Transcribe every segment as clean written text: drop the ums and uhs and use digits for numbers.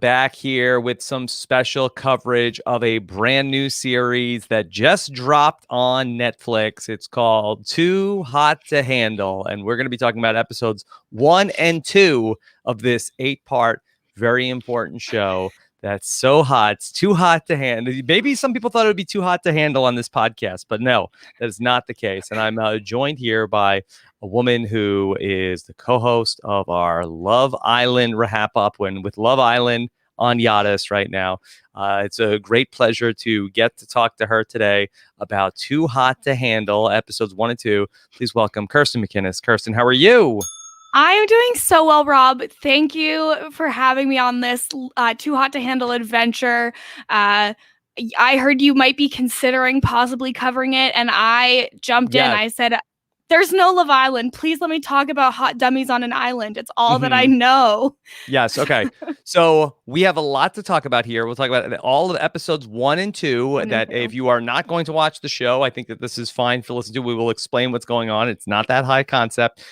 back here with some special coverage of a brand new series that just dropped on Netflix. It's called Too Hot to Handle, and we're going to be talking about episodes 1 and 2 of this 8-part, very important show that's so hot. It's too hot to handle. Maybe some people thought it would be too hot to handle on this podcast, but no, that is not the case. And I'm joined here by a woman who is the co-host of our Love Island wrap-up with Love Island on Yadis right now. It's a great pleasure to get to talk to her today about Too Hot to Handle, episodes 1 and 2. Please welcome Kirsten McInnes. Kirsten, how are you? I am doing so well, Rob. Thank you for having me on this Too Hot to Handle adventure. I heard you might be considering possibly covering it, and I jumped in. I said, there's no Love Island. Please let me talk about hot dummies on an island. It's all that I know. Yes. Okay. So we have a lot to talk about here. We'll talk about all of episodes 1 and 2. If you are not going to watch the show, I think that this is fine to listen to. We will explain what's going on. It's not that high concept.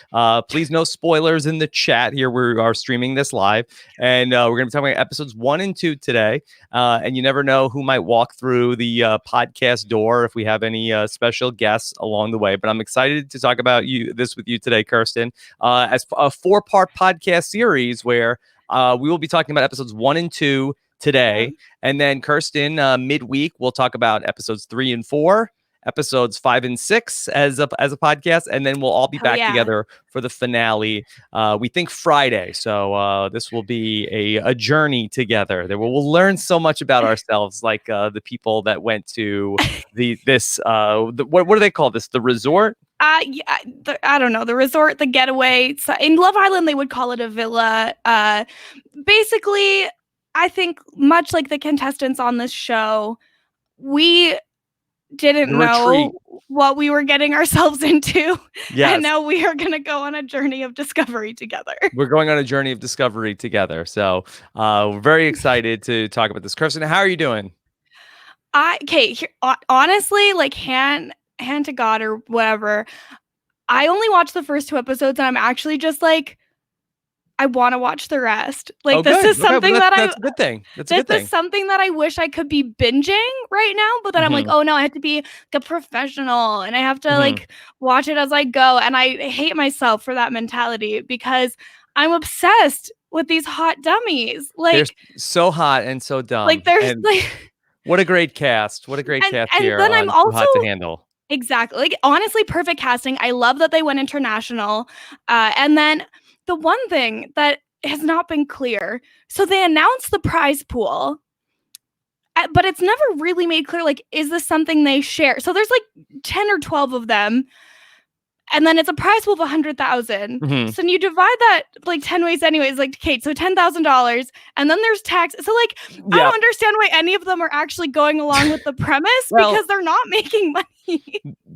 Please, no spoilers in the chat here. We are streaming this live, and we're going to be talking about episodes 1 and 2 today. And you never know who might walk through the podcast door if we have any special guests along the way. But I'm excited to talk about this with you today, Kirsten, as a 4-part podcast series where we will be talking about episodes 1 and 2 today. And then Kirsten, midweek, we'll talk about episodes 3 and 4, episodes 5 and 6 as a podcast. And then we'll all be back together for the finale. We think Friday. So this will be a journey together. We'll learn so much about ourselves, like the people that went to what do they call this? The resort? I don't know, the resort, the getaway. So in Love Island, they would call it a villa. Basically, I think much like the contestants on this show, we didn't know what we were getting ourselves into. Yes. And now we are going to go on a journey of discovery together. We're going on a journey of discovery together. So we're very excited to talk about this. Kirsten, how are you doing? Honestly, like hand to God or whatever, I only watched the first 2 episodes, and I'm actually just like, I want to watch the rest. Like, this is something that's a good thing. That's a good thing. This is something that I wish I could be binging right now, but then I'm like, oh no, I have to be like a professional, and I have to like watch it as I go. And I hate myself for that mentality because I'm obsessed with these hot dummies. Like, they're so hot and so dumb. Like, there's what a great cast. What a great cast here. And then I'm also Too Hot to Handle. Exactly. Like, honestly, perfect casting. I love that they went international. And then the one thing that has not been clear, so they announced the prize pool, but it's never really made clear, like, is this something they share? So there's like 10 or 12 of them, and then it's a prize pool of 100,000. So you divide that like 10 ways anyways, like, Kate, so $10,000, and then there's tax. So like, I don't understand why any of them are actually going along with the premise because they're not making money.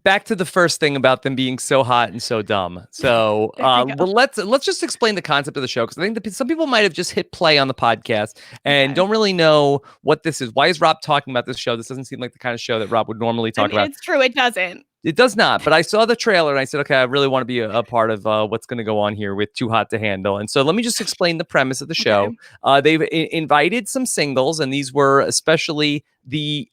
Back to the first thing about them being so hot and so dumb. So let's just explain the concept of the show, because I think some people might have just hit play on the podcast and don't really know what this is. Why is Rob talking about this show? This doesn't seem like the kind of show that Rob would normally talk about. It's true, it doesn't. It does not, but I saw the trailer and I said, okay, I really want to be a part of what's going to go on here with Too Hot to Handle. And so let me just explain the premise of the show. They've invited some singles, and these were especially the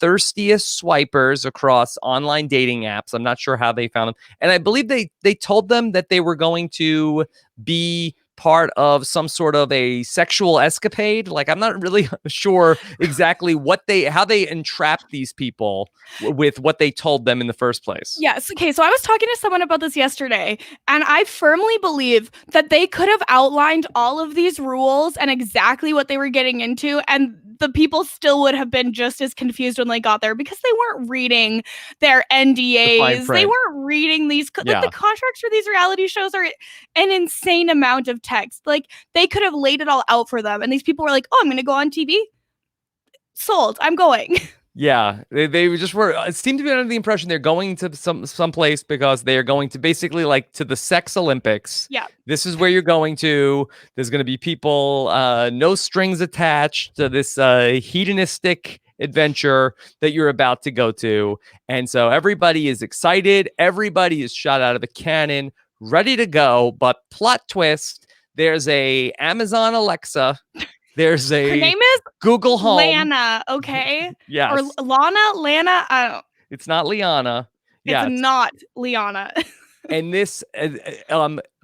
thirstiest swipers across online dating apps. I'm not sure how they found them. And I believe they told them that they were going to be part of some sort of a sexual escapade. Like, I'm not really sure exactly how they entrapped these people with what they told them in the first place. Yes. Okay. So I was talking to someone about this yesterday, and I firmly believe that they could have outlined all of these rules and exactly what they were getting into, and the people still would have been just as confused when they got there because they weren't reading their NDAs. They weren't reading these. Like, the contracts for these reality shows are an insane amount of text. Like, they could have laid it all out for them, and these people were like, "Oh, I'm going to go on TV. Sold. I'm going." Yeah, they just were. It seemed to be under the impression they're going to some place because they are going to basically like to the sex Olympics. Yeah, this is where you're going to. There's going to be people, no strings attached to this hedonistic adventure that you're about to go to, and so everybody is excited. Everybody is shot out of a cannon, ready to go. But plot twist: there's a Amazon Alexa There's Her a name is Google Home. Lana, okay? Yes. Or Lana, Lana. I don't. It's not Liana. It's Yes. not Liana. And this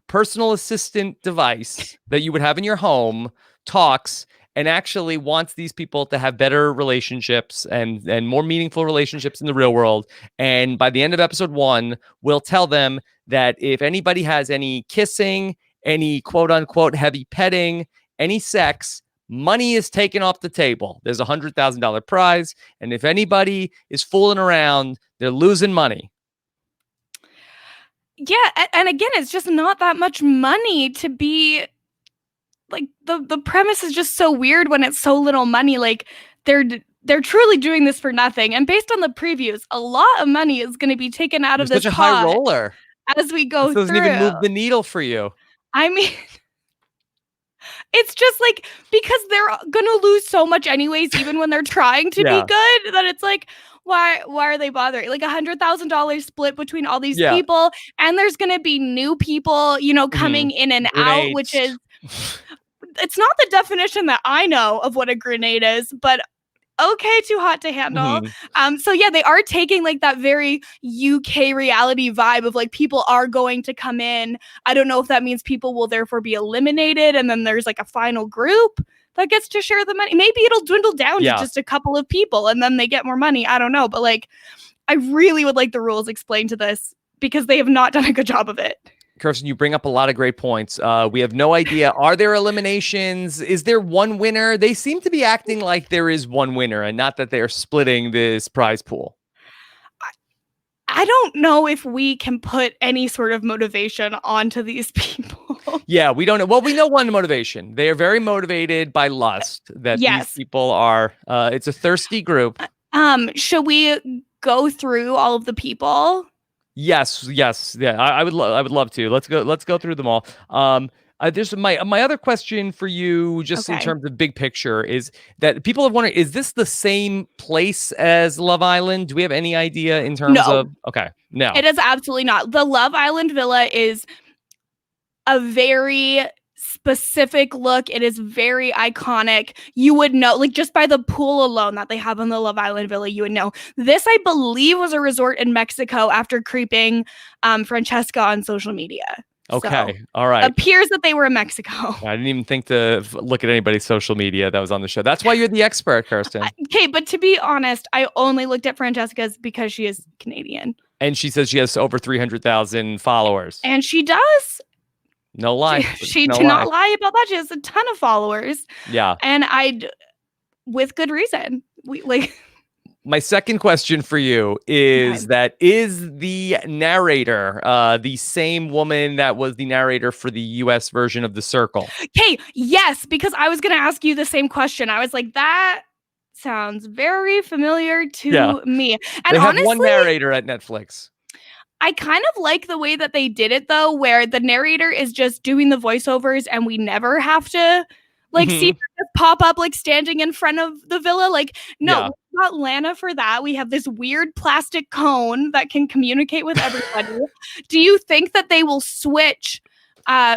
personal assistant device that you would have in your home talks and actually wants these people to have better relationships and more meaningful relationships in the real world. And by the end of episode 1, we'll tell them that if anybody has any kissing, any quote unquote heavy petting, any sex, money is taken off the table. There's a $100,000 prize. And if anybody is fooling around, they're losing money. Yeah, and again, it's just not that much money to be like the premise is just so weird when it's so little money. Like they're truly doing this for nothing. And based on the previews, a lot of money is going to be taken out of this such a high pot roller as we go This doesn't through. even move the needle for you. I mean, it's just like because they're gonna lose so much anyways, even when they're trying to be good, that it's like, why are they bothering? Like $100,000 split between all these people, and there's gonna be new people, coming in and out, which is it's not the definition that I know of what a grenade is, but okay, too hot to handle. So yeah, they are taking like that very UK reality vibe of like people are going to come in. I don't know if that means people will therefore be eliminated and then there's like a final group that gets to share the money. Maybe it'll dwindle down to just a couple of people and then they get more money. I don't know, but like I really would like the rules explained to this because they have not done a good job of it. Kirsten, you bring up a lot of great points. We have no idea. Are there eliminations? Is there one winner? They seem to be acting like there is one winner and not that they're splitting this prize pool. I don't know if we can put any sort of motivation onto these people. Yeah, we don't know. Well, we know one motivation. They are very motivated by lust. That these people are. It's a thirsty group. Should we go through all of the people? Yes. Yeah, I would love to. Let's go through them all. There's my other question for you, just in terms of big picture, is that people have wondered: is this the same place as Love Island? Do we have any idea in terms of? Okay, no, it is absolutely not. The Love Island villa is a very specific look. It is very iconic. You would know, like just by the pool alone that they have on the Love Island villa, you would know. This, I believe, was a resort in Mexico after creeping Francesca on social media. Okay, so, all right. Appears that they were in Mexico. I didn't even think to look at anybody's social media that was on the show. That's why you're the expert, Kirsten. Okay, but to be honest, I only looked at Francesca's because she is Canadian. And she says she has over 300,000 followers. And she does. No lie. She did not lie about that. She has a ton of followers. Yeah. And with good reason. My second question for you is is the narrator the same woman that was the narrator for the US version of The Circle? Okay, yes, because I was going to ask you the same question. I was like, that sounds very familiar to me. And they have honestly, one narrator at Netflix. I kind of like the way that they did it, though, where the narrator is just doing the voiceovers and we never have to see her just pop up standing in front of the villa. No, we got Lana for that. We have this weird plastic cone that can communicate with everybody. Do you think that they will switch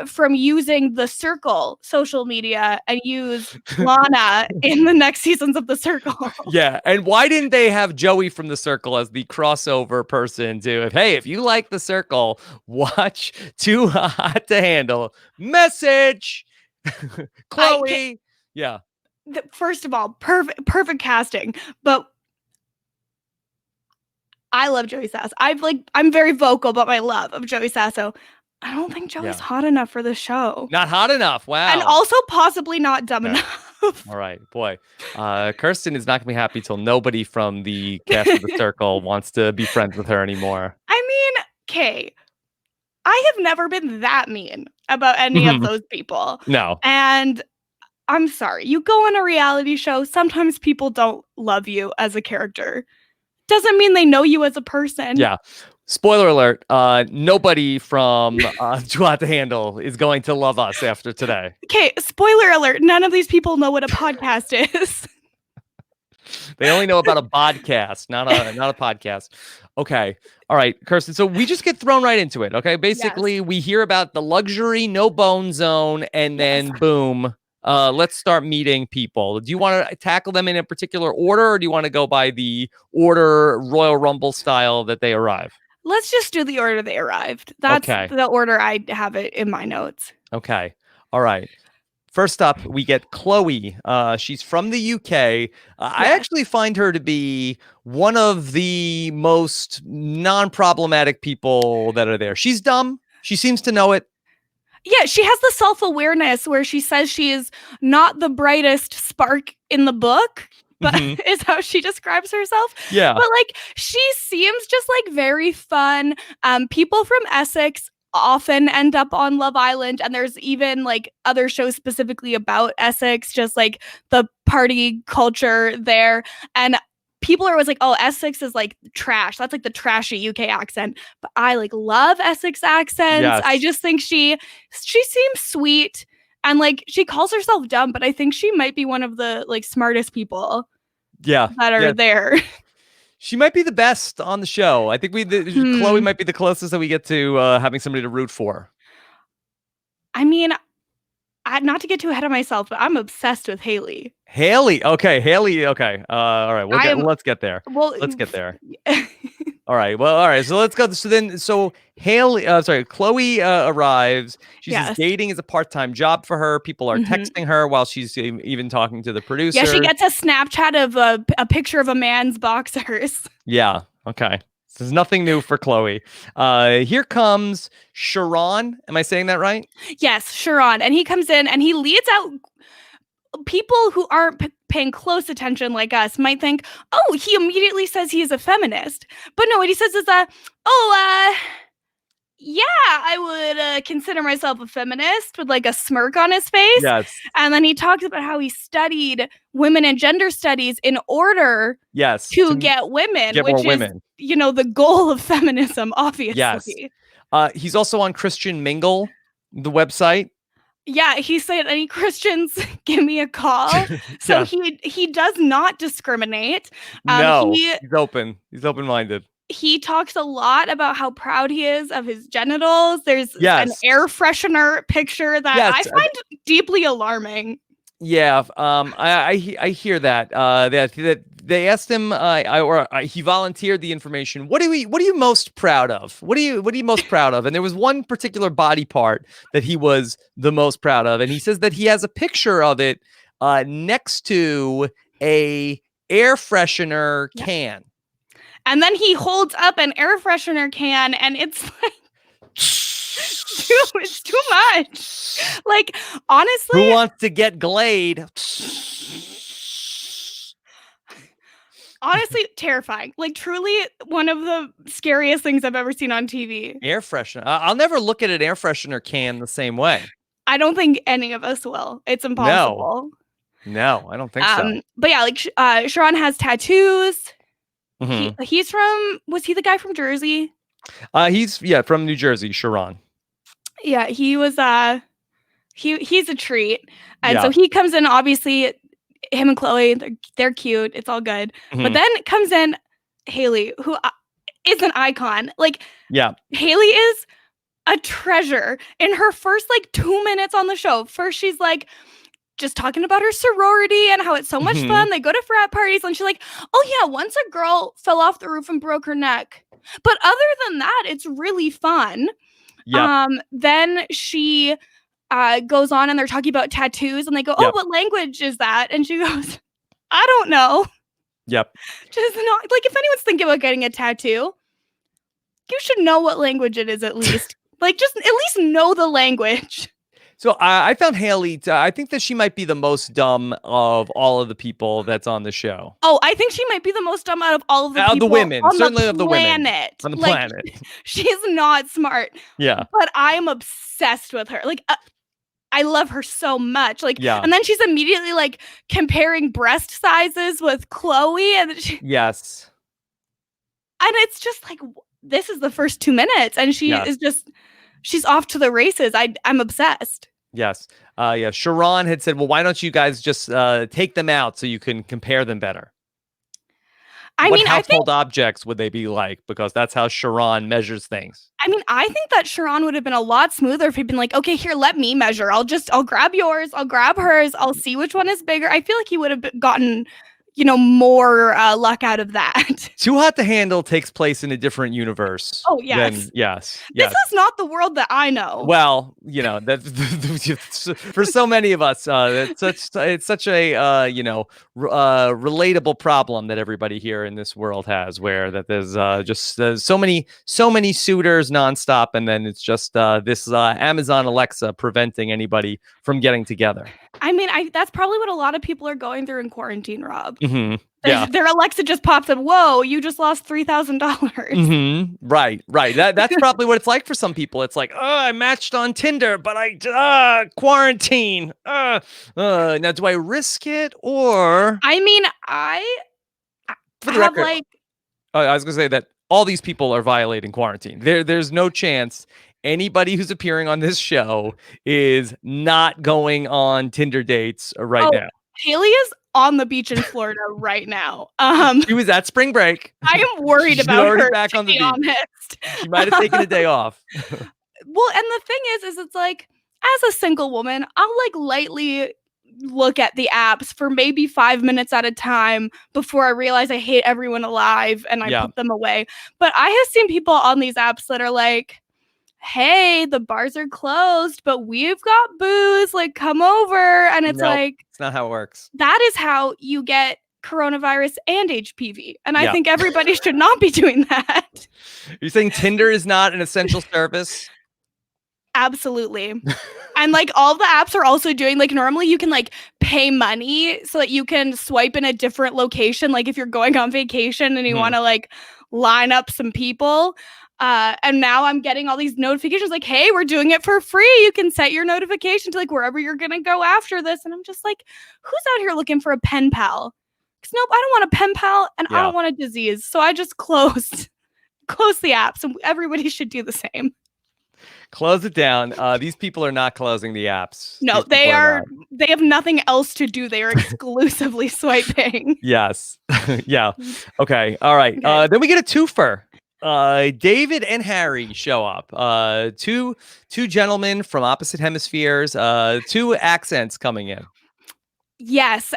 from using The Circle social media and use Lana in the next seasons of The Circle? Yeah, and why didn't they have Joey from The Circle as the crossover person to, hey, if you like The Circle, watch Too Hot to Handle. Message! Chloe! First of all, perfect casting, but I love Joey Sasso. I'm very vocal about my love of Joey Sasso. I don't think Joey's hot enough for the show. Not hot enough. Wow. And also possibly not dumb enough. All right, boy. Kirsten is not gonna be happy till nobody from the cast of The Circle wants to be friends with her anymore. I mean, okay. I have never been that mean about any of those people. No. And I'm sorry. You go on a reality show, sometimes people don't love you as a character. Doesn't mean they know you as a person. Yeah. Spoiler alert, nobody from Too Hot to Handle is going to love us after today. Okay, spoiler alert, none of these people know what a podcast is. They only know about a podcast, not a podcast. Okay. All right, Kirsten. So we just get thrown right into it. Okay. Basically, we hear about the luxury, no bone zone, and then boom, Let's start meeting people. Do you want to tackle them in a particular order, or do you want to go by the order Royal Rumble style that they arrive? Let's just do the order they arrived. That's Okay. the order I have it in my notes. Okay. All right. First up, we get Chloe. She's from the UK. I actually find her to be one of the most non-problematic people that are there. She's dumb. She seems to know it. Yeah, she has the self-awareness where she says she is not the brightest spark in the book, but is how she describes herself. Yeah. But like she seems just like very fun. People from Essex often end up on Love Island, and there's even like other shows specifically about Essex, just like the party culture there. And people are always like, oh, Essex is like trash. That's like the trashy UK accent. But I like love Essex accents. Yes. I just think she seems sweet, and like she calls herself dumb, but I think she might be one of the like smartest people that are there. She might be the best on the show. I think Chloe might be the closest that we get to having somebody to root for. I mean, not to get too ahead of myself, but I'm obsessed with Haley. Haley. Okay. Haley. Okay. All right. Let's get there. Well, let's get there. All right. Well, all right. So let's go. So Haley, Chloe arrives. She says dating is a part-time job for her. People are texting her while she's even talking to the producer. Yeah, she gets a Snapchat of a picture of a man's boxers. Yeah. Okay. This is nothing new for Chloe. Here comes Sharon. Am I saying that right? Yes, Sharon. And he comes in and he leads out. People who aren't paying close attention like us might think, oh, he immediately says he is a feminist. But no, what he says is yeah, I would consider myself a feminist, with like a smirk on his face. Yes. And then he talks about how he studied women and gender studies in order to get women, which is, the goal of feminism, obviously. Yes. He's also on Christian Mingle, the website. Yeah, he said, any Christians, give me a call. So he does not discriminate. No, he's open. He's open-minded. He talks a lot about how proud he is of his genitals. There's an air freshener picture that I find deeply alarming. Yeah, I hear that. That they asked him, he volunteered the information. What are you most proud of? What are you most proud of? And there was one particular body part that he was the most proud of, and he says that he has a picture of it next to a air freshener can. And then he holds up an air freshener can, and it's like, dude, it's too much. Like, honestly, who wants to get Glade? Honestly, terrifying. Like, truly one of the scariest things I've ever seen on TV. Air freshener. I'll never look at an air freshener can the same way. I don't think any of us will. It's impossible. No, I don't think so. But yeah, like Sharon has tattoos. He's from, was he the guy from Jersey? He's from New Jersey, Sharon. Yeah, he was he's a treat. And so he comes in, obviously him and Chloe, they're cute. It's all good. But then comes in Haley, who is an icon. Like, Haley is a treasure. In her first like 2 minutes on the show, first she's like just talking about her sorority and how it's so much fun. They go to frat parties, and she's like, oh yeah, once a girl fell off the roof and broke her neck. But other than that, it's really fun. Then she goes on, and they're talking about tattoos, and they go, oh, what language is that? And she goes, I don't know. Just not like, if anyone's thinking about getting a tattoo, you should know what language it is at least. Like, just at least know the language. So I found Haley, I think that she might be the most dumb of all of the people that's on the show. Oh, I think she might be the most dumb out of all of the people. The women, certainly of the women. On the planet. She's not smart. Yeah. But I'm obsessed with her. Like, I love her so much. Like, and then she's immediately like comparing breast sizes with Chloe. And yes. And it's just like, this is the first 2 minutes. And she is just... she's off to the races. I'm obsessed. Yes. Sharon had said, well, why don't you guys just take them out so you can compare them better? I What mean, I think household objects would they be like? Because that's how Sharon measures things. I think that Sharon would have been a lot smoother if he'd been like, okay, here, let me measure. I'll grab yours, I'll grab hers, I'll see which one is bigger. I feel like he would have gotten, more luck out of that. Too Hot to Handle takes place in a different universe. Oh, yes. Yes. This is not the world that I know. Well, that for so many of us, it's such a relatable problem that everybody here in this world has, where that there's just so many suitors nonstop, and then it's just this Amazon Alexa preventing anybody from getting together. I mean, that's probably what a lot of people are going through in quarantine, Rob. Mm-hmm. Yeah. Their Alexa just pops up. Whoa, you just lost $3,000. Mm-hmm. Right. That's probably what it's like for some people. It's like, I matched on Tinder, but I quarantine. Now, do I risk it or? I mean, I for the record, I was gonna say that all these people are violating quarantine. There's no chance anybody who's appearing on this show is not going on Tinder dates right now. Haley is on the beach in Florida right now. She was at spring break. I am worried about her, back on the beach. Honest. She might have taken a day off. Well, and the thing is it's like, as a single woman, I'll like lightly look at the apps for maybe 5 minutes at a time before I realize I hate everyone alive and I put them away. But I have seen people on these apps that are like, hey, the bars are closed, but we've got booze, like come over. And it's like, it's not how it works. That is how you get coronavirus and HPV. And I think everybody should not be doing that. You're saying Tinder is not an essential service? Absolutely. And like all the apps are also doing, like normally you can like pay money so that you can swipe in a different location. Like if you're going on vacation and you want to like line up some people. And now I'm getting all these notifications like, hey, we're doing it for free. You can set your notification to like wherever you're going to go after this. And I'm just like, who's out here looking for a pen pal? Because nope, I don't want a pen pal and I don't want a disease. So I just closed the apps and everybody should do the same. Close it down. These people are not closing the apps. No, they are. They have nothing else to do. They are exclusively swiping. Yes. Yeah. Okay. All right. Okay. Then we get a twofer. David and Harry show up. Two gentlemen from opposite hemispheres. Two accents coming in. Yes.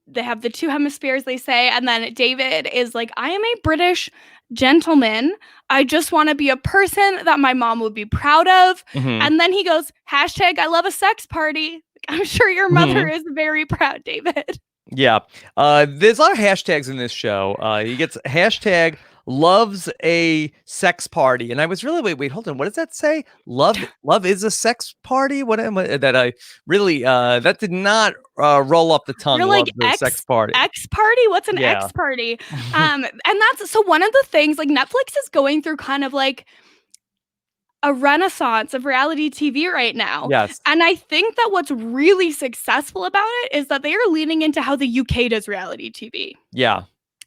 They have the two hemispheres, they say, and then David is like, I am a British gentleman. I just want to be a person that my mom would be proud of. And then he goes, hashtag I love a sex party. I'm sure your mother is very proud, David. Yeah. There's a lot of hashtags in this show. He gets hashtag loves a sex party. And I was really, wait, hold on. What does that say? Love is a sex party? What am I, that I really, that did not roll up the tongue. You're like sex party. X party? What's an X party? And that's, so one of the things, like Netflix is going through kind of like a renaissance of reality TV right now. Yes. And I think that what's really successful about it is that they are leaning into how the UK does reality TV. Yeah.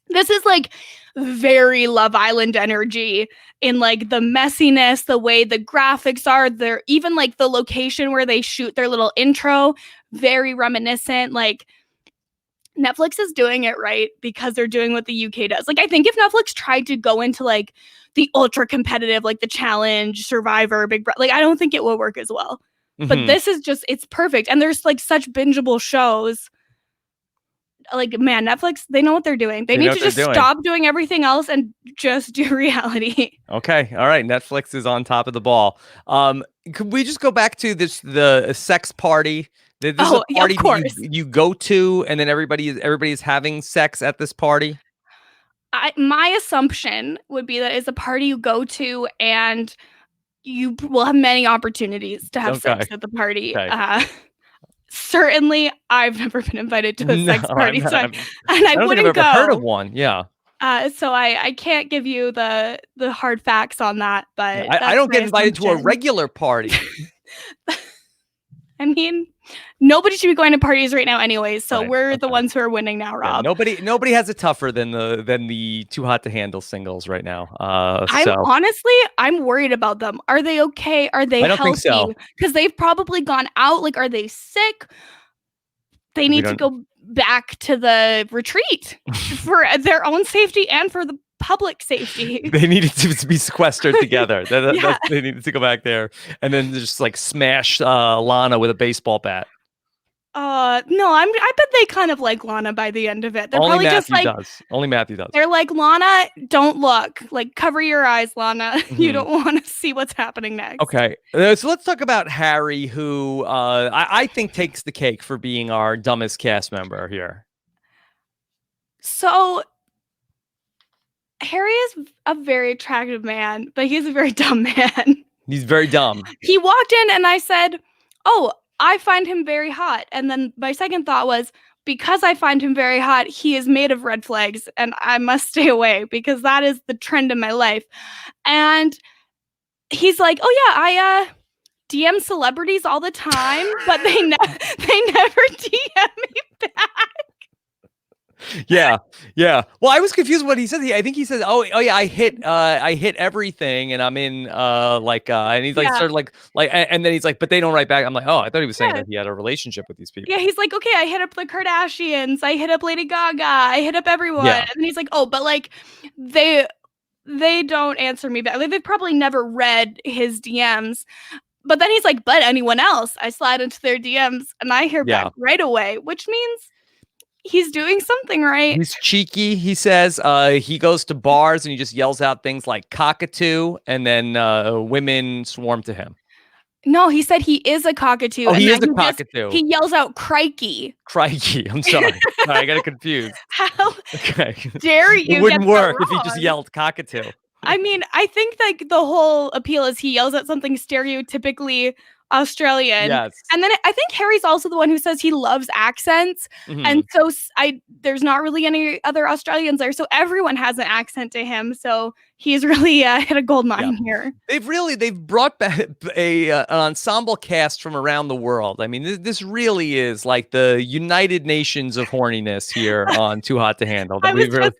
This is like very Love Island energy in like the messiness, the way the graphics are, they're even like the location where they shoot their little intro, very reminiscent. Like Netflix is doing it right because they're doing what the UK does. Like I think if Netflix tried to go into like the ultra competitive, like the Challenge, Survivor, Big Brother, like I don't think it will work as well. But this is just, it's perfect. And there's like such bingeable shows. Like, man, Netflix, they know what they're doing. They need to just stop doing everything else and just do reality. Okay. All right. Netflix is on top of the ball. Could we just go back to the sex party? This is a party of course. You go to, and then everybody is having sex at this party? My assumption would be that it's a party you go to and you will have many opportunities to have sex at the party. Okay. Certainly, I've never been invited to a sex party, so I wouldn't think I've go. Ever heard of one? Yeah. So I can't give you the hard facts on that, but I don't get invited to a regular party. I mean, nobody should be going to parties right now, anyways. So we're the ones who are winning now, Rob. Yeah, nobody has it tougher than the Too Hot to Handle singles right now. I'm worried about them. Are they okay? Are they healthy? Think so. Because they've probably gone out. Like, are they sick? They need to go back to the retreat for their own safety and for the public safety. They needed to be sequestered together. Yeah. They needed to go back there and then just like smash Lana with a baseball bat. No, I bet they kind of like Lana by the end of it. They're Only probably Matthew just like, does. Only Matthew does. they're like, Lana, don't look. Like, cover your eyes, Lana. You don't want to see what's happening next. Okay, so let's talk about Harry, who I think takes the cake for being our dumbest cast member here. So, Harry is a very attractive man, but he's a very dumb man. He's very dumb. He walked in and I said, oh, I find him very hot. And then my second thought was, because I find him very hot, he is made of red flags and I must stay away because that is the trend in my life. And he's like, oh yeah, I DM celebrities all the time, but they never DM me back. Yeah. Well, I was confused what he said. I think he said, "Oh yeah, I hit everything, and I'm in and he's like started and then he's like, but they don't write back." I'm like, oh, I thought he was saying that he had a relationship with these people. Yeah, he's like, okay, I hit up the Kardashians, I hit up Lady Gaga, I hit up everyone, and then he's like, oh, but like they don't answer me back. Like, they've probably never read his DMs. But then he's like, but anyone else, I slide into their DMs and I hear back right away, which means he's doing something right. He's cheeky. He says he goes to bars and he just yells out things like cockatoo, and then women swarm to him. No, he said he is a cockatoo. Oh, he is a cockatoo. He yells out crikey. Crikey. I'm sorry. I got it confused. How dare you? It wouldn't work if he just yelled cockatoo. I mean, I think like the whole appeal is he yells at something stereotypically Australian. Yes. And then I think Harry's also the one who says he loves accents. And so there's not really any other Australians there. So everyone has an accent to him. So he's really hit a gold mine here. They've brought back an ensemble cast from around the world. I mean, this really is like the United Nations of horniness here on Too Hot to Handle. We've really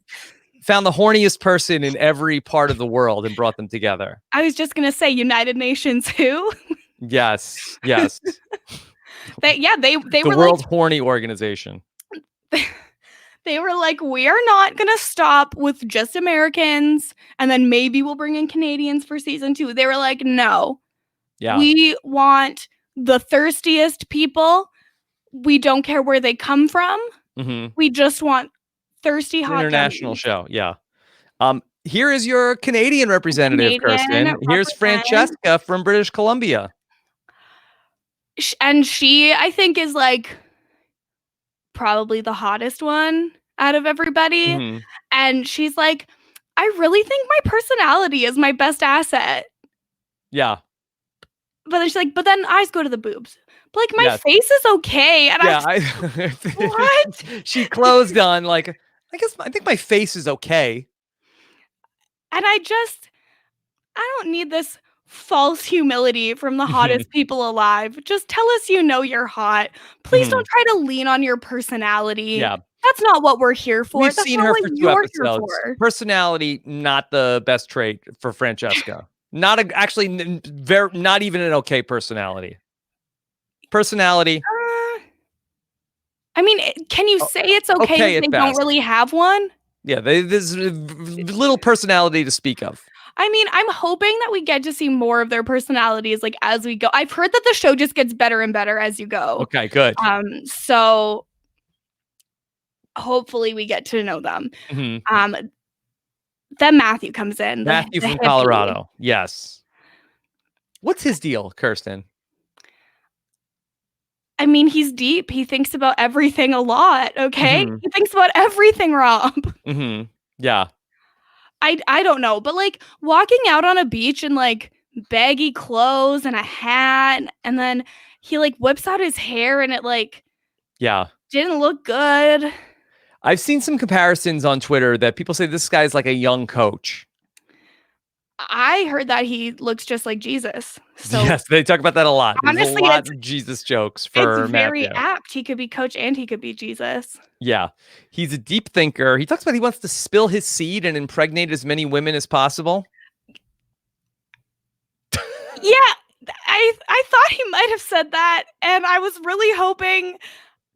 found the horniest person in every part of the world and brought them together. I was just going to say United Nations who? Yes. they the were World Horny Organization. They were like, we are not going to stop with just Americans, and then maybe we'll bring in Canadians for season 2. They were like, no. Yeah. We want the thirstiest people. We don't care where they come from. We just want thirsty hot international show. Yeah. Here is your Canadian representative, Kirsten. Here's Francesca from British Columbia. And she, I think, is like probably the hottest one out of everybody. And she's like, I really think my personality is my best asset. Yeah. But then she's like, but then eyes go to the boobs. But like, my face is okay. And what? She closed on like, I think my face is okay. And I don't need this false humility from the hottest people alive. Just tell us you know you're hot. Please don't try to lean on your personality. Yeah. That's not what we're here for. We've seen her for 2 episodes. Personality, not the best trait for Francesca. Not even an okay personality. Personality. I mean, can you say it's okay if they don't really have one? Yeah, there's little personality to speak of. I mean, I'm hoping that we get to see more of their personalities like as we go. I've heard that the show just gets better and better as you go. Okay, good. So hopefully we get to know them. Then Matthew comes in. Matthew from Colorado. Yes. What's his deal, Kirsten? I mean, he's deep. He thinks about everything a lot, okay? He thinks about everything, Rob. Yeah. I don't know, but like walking out on a beach in like baggy clothes and a hat, and then he like whips out his hair and it like didn't look good. I've seen some comparisons on Twitter that people say this guy's like a young Coach. I heard that he looks just like Jesus. So yes, they talk about that a lot. Honestly, there's a lot of Jesus jokes for it's very apt. He could be Coach and he could be Jesus. Yeah, he's a deep thinker. He talks about he wants to spill his seed and impregnate as many women as possible. Yeah, I thought he might have said that, and I was really hoping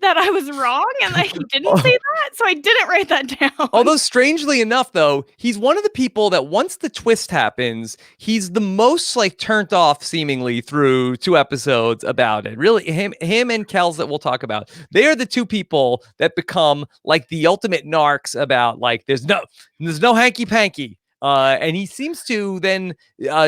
that I was wrong and that he didn't say that, so I didn't write that down. Although strangely enough, though, he's one of the people that once the twist happens, he's the most like turned off seemingly through 2 episodes about it. Really, him and Kels that we'll talk about. They are the 2 people that become like the ultimate narcs about like there's no hanky panky. And he seems to then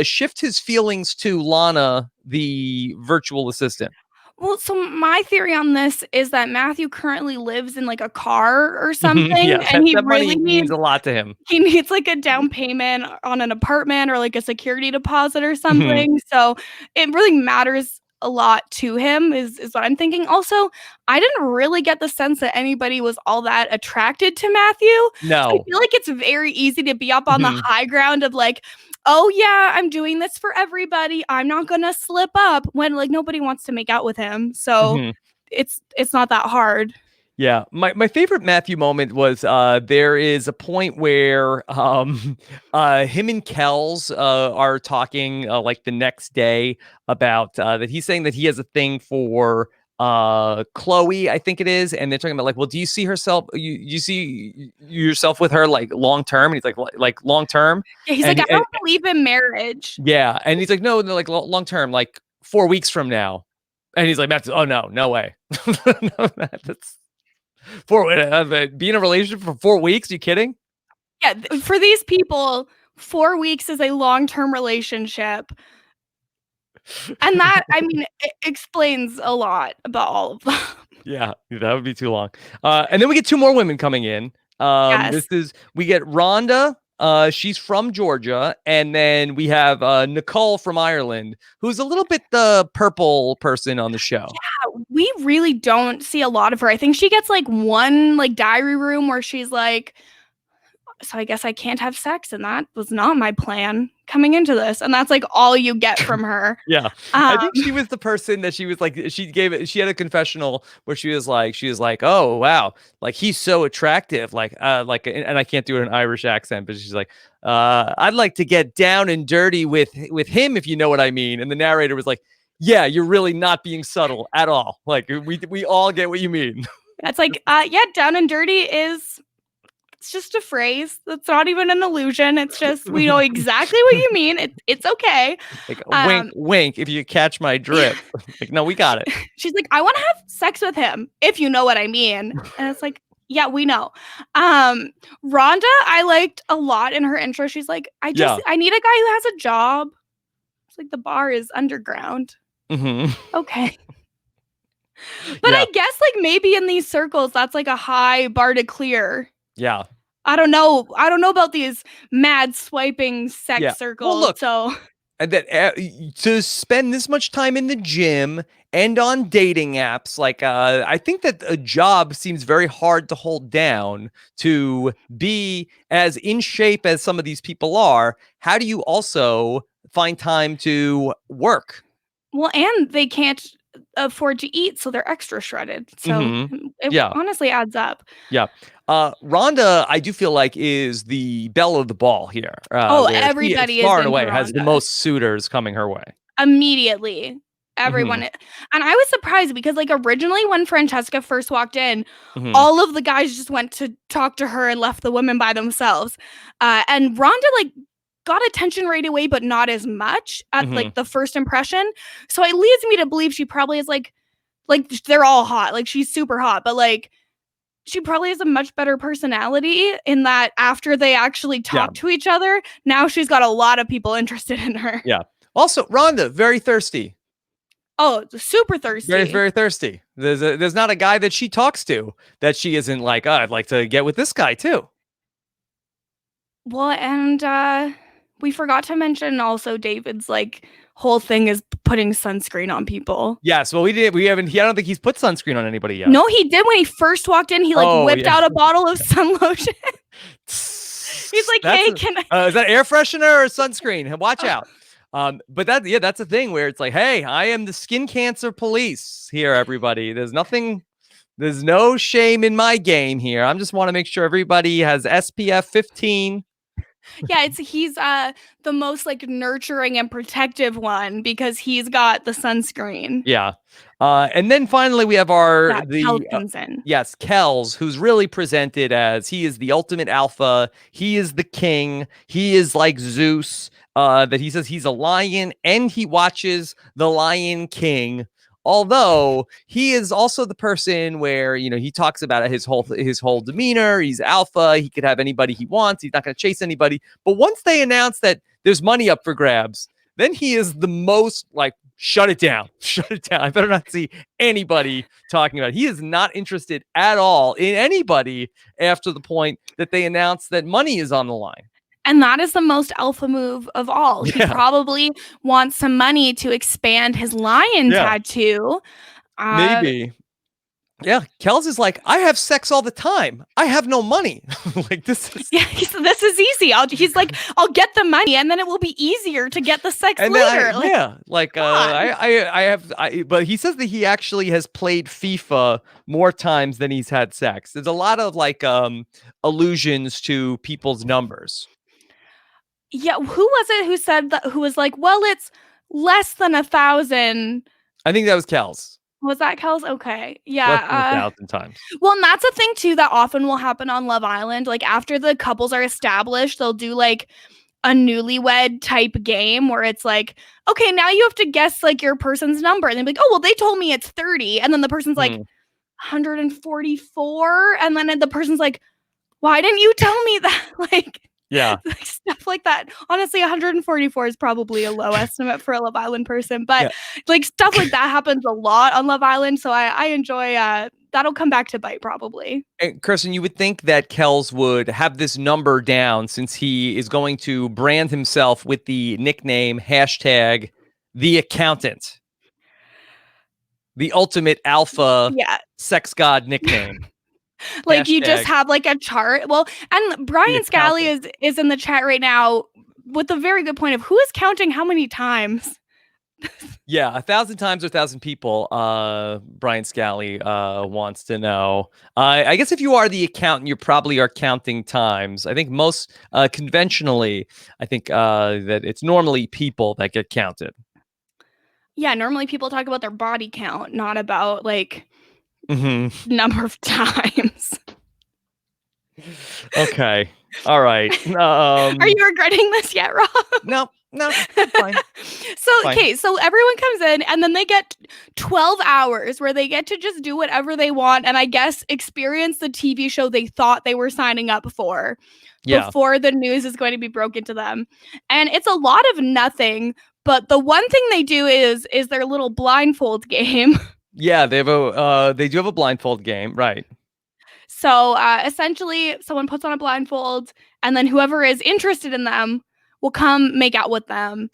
shift his feelings to Lana, the virtual assistant. Well, so my theory on this is that Matthew currently lives in like a car or something, Yeah, and he that money really means needs a lot to him. he needs like a down payment on an apartment or like a security deposit or something. So it really matters a lot to him is what I'm thinking. Also, I didn't really get the sense that anybody was all that attracted to Matthew. So I No. feel like it's very easy to be up on the Mhm. high ground of like, oh yeah, I'm doing this for everybody. I'm not gonna slip up when like nobody wants to make out with him. So Mhm. it's not that hard. Yeah, my favorite Matthew moment was there is a point where him and Kels are talking like the next day about that he's saying that he has a thing for Chloe, I think it is, and they're talking about like, well, do you see you see yourself with her like long term? And he's like long term, Yeah, he's and like, I don't believe in marriage. yeah, and he's like, no, they're like long term, like 4 weeks from now, and he's like, Matthew, oh no way, no, that's. Be in a relationship for 4 weeks? You kidding? Yeah, for these people, 4 weeks is a long-term relationship. And that, I mean, it explains a lot about all of them. Yeah, that would be too long. And then we get 2 more women coming in. Yes. We get Rhonda. She's from Georgia, and then we have Nicole from Ireland, who's a little bit the purple person on the show. Yeah, we really don't see a lot of her. I think she gets like one like diary room where she's like, so I guess I can't have sex, and that was not my plan coming into this. And that's like all you get from her. Yeah. I think she was the person that she was like, she had a confessional where she was like, oh wow, like he's so attractive, like and I can't do it in an Irish accent, but she's like, I'd like to get down and dirty with him, if you know what I mean. And the narrator was like, yeah, you're really not being subtle at all. Like we all get what you mean. It's like, yeah, down and dirty is it's just a phrase. That's not even an illusion. It's just we know exactly what you mean. It's okay. Like wink, wink, if you catch my drift. Like, no, we got it. She's like, I want to have sex with him, if you know what I mean. And it's like, yeah, we know. Rhonda, I liked a lot in her intro. She's like, I need a guy who has a job. It's like the bar is underground. Okay. But I guess like maybe in these circles, that's like a high bar to clear. Yeah. I don't know about these mad swiping sex circles. Well, look, so and that to spend this much time in the gym and on dating apps, like I think that a job seems very hard to hold down. To be as in shape as some of these people are, how do you also find time to work? Well, and they can't afford to eat, so they're extra shredded. So it honestly adds up. Yeah. Rhonda, I do feel like is the belle of the ball here. Everybody is far and away has the most suitors coming her way. Immediately. Everyone. And I was surprised because like originally when Francesca first walked in, all of the guys just went to talk to her and left the women by themselves. And Rhonda like got attention right away, but not as much at like the first impression. So it leads me to believe she probably is like they're all hot. Like she's super hot, but like she probably has a much better personality in that after they actually talk to each other, now she's got a lot of people interested in her. Yeah. Also, Rhonda, very thirsty. Oh, super thirsty. Very, very thirsty. There's not a guy that she talks to that she isn't like, oh, I'd like to get with this guy too. Well, and we forgot to mention also David's like whole thing is putting sunscreen on people. Yes, well, I don't think he's put sunscreen on anybody yet. No, he did when he first walked in. He like whipped out a bottle of sun lotion. He's like, hey, is that air freshener or sunscreen? Watch out. But that's a thing where it's like, hey, I am the skin cancer police here, everybody. There's no shame in my game here. I just want to make sure everybody has SPF 15 Yeah, he's the most like nurturing and protective one because he's got the sunscreen. Yeah. And then finally we have Yeah, Keltonson. yes, Kells, who's really presented as he is the ultimate alpha. He is the king. He is like Zeus. That he says he's a lion and he watches the Lion King. Although he is also the person where, you know, he talks about his whole demeanor. He's alpha. He could have anybody he wants. He's not going to chase anybody. But once they announce that there's money up for grabs, then he is the most like, shut it down. Shut it down. I better not see anybody talking about it. He is not interested at all in anybody after the point that they announce that money is on the line. And that is the most alpha move of all. He probably wants some money to expand his lion tattoo. Maybe. Yeah, Kells is like, I have sex all the time. I have no money. Like this is this is easy. He's like, I'll get the money, and then it will be easier to get the sex later. But he says that he actually has played FIFA more times than he's had sex. There's a lot of like allusions to people's numbers. Yeah, who was it who said that? Who was like, well, it's less than 1,000. I think that was Kells. Was that Kells? Okay. Yeah. Less than 1,000 times. Well, and that's a thing too that often will happen on Love Island. Like after the couples are established, they'll do like a newlywed type game where it's like, okay, now you have to guess like your person's number. And they'll be like, oh, well, they told me it's 30. And then the person's like 144. And then the person's like, why didn't you tell me that? Like, yeah, like stuff like that. Honestly, 144 is probably a low estimate for a Love Island person, but like stuff like that happens a lot on Love Island. So I enjoy that'll come back to bite probably. And Kirsten, you would think that Kells would have this number down since he is going to brand himself with the nickname hashtag the accountant, the ultimate alpha sex god nickname. Like you just have like a chart. Well, and Brian Scally is in the chat right now with a very good point of who is counting how many times. Yeah, 1,000 times or 1,000 people. Brian Scally wants to know. I guess if you are the accountant, you probably are counting times. I think most conventionally, I think that it's normally people that get counted. Yeah, normally people talk about their body count, not about like number of times. Okay. All right. Are you regretting this yet, Rob? No, fine. So everyone comes in and then they get 12 hours where they get to just do whatever they want and I guess experience the TV show they thought they were signing up for before the news is going to be broken to them. And it's a lot of nothing, but the one thing they do is their little blindfold game. Yeah, they do have a blindfold game, right? So essentially, someone puts on a blindfold, and then whoever is interested in them will come make out with them.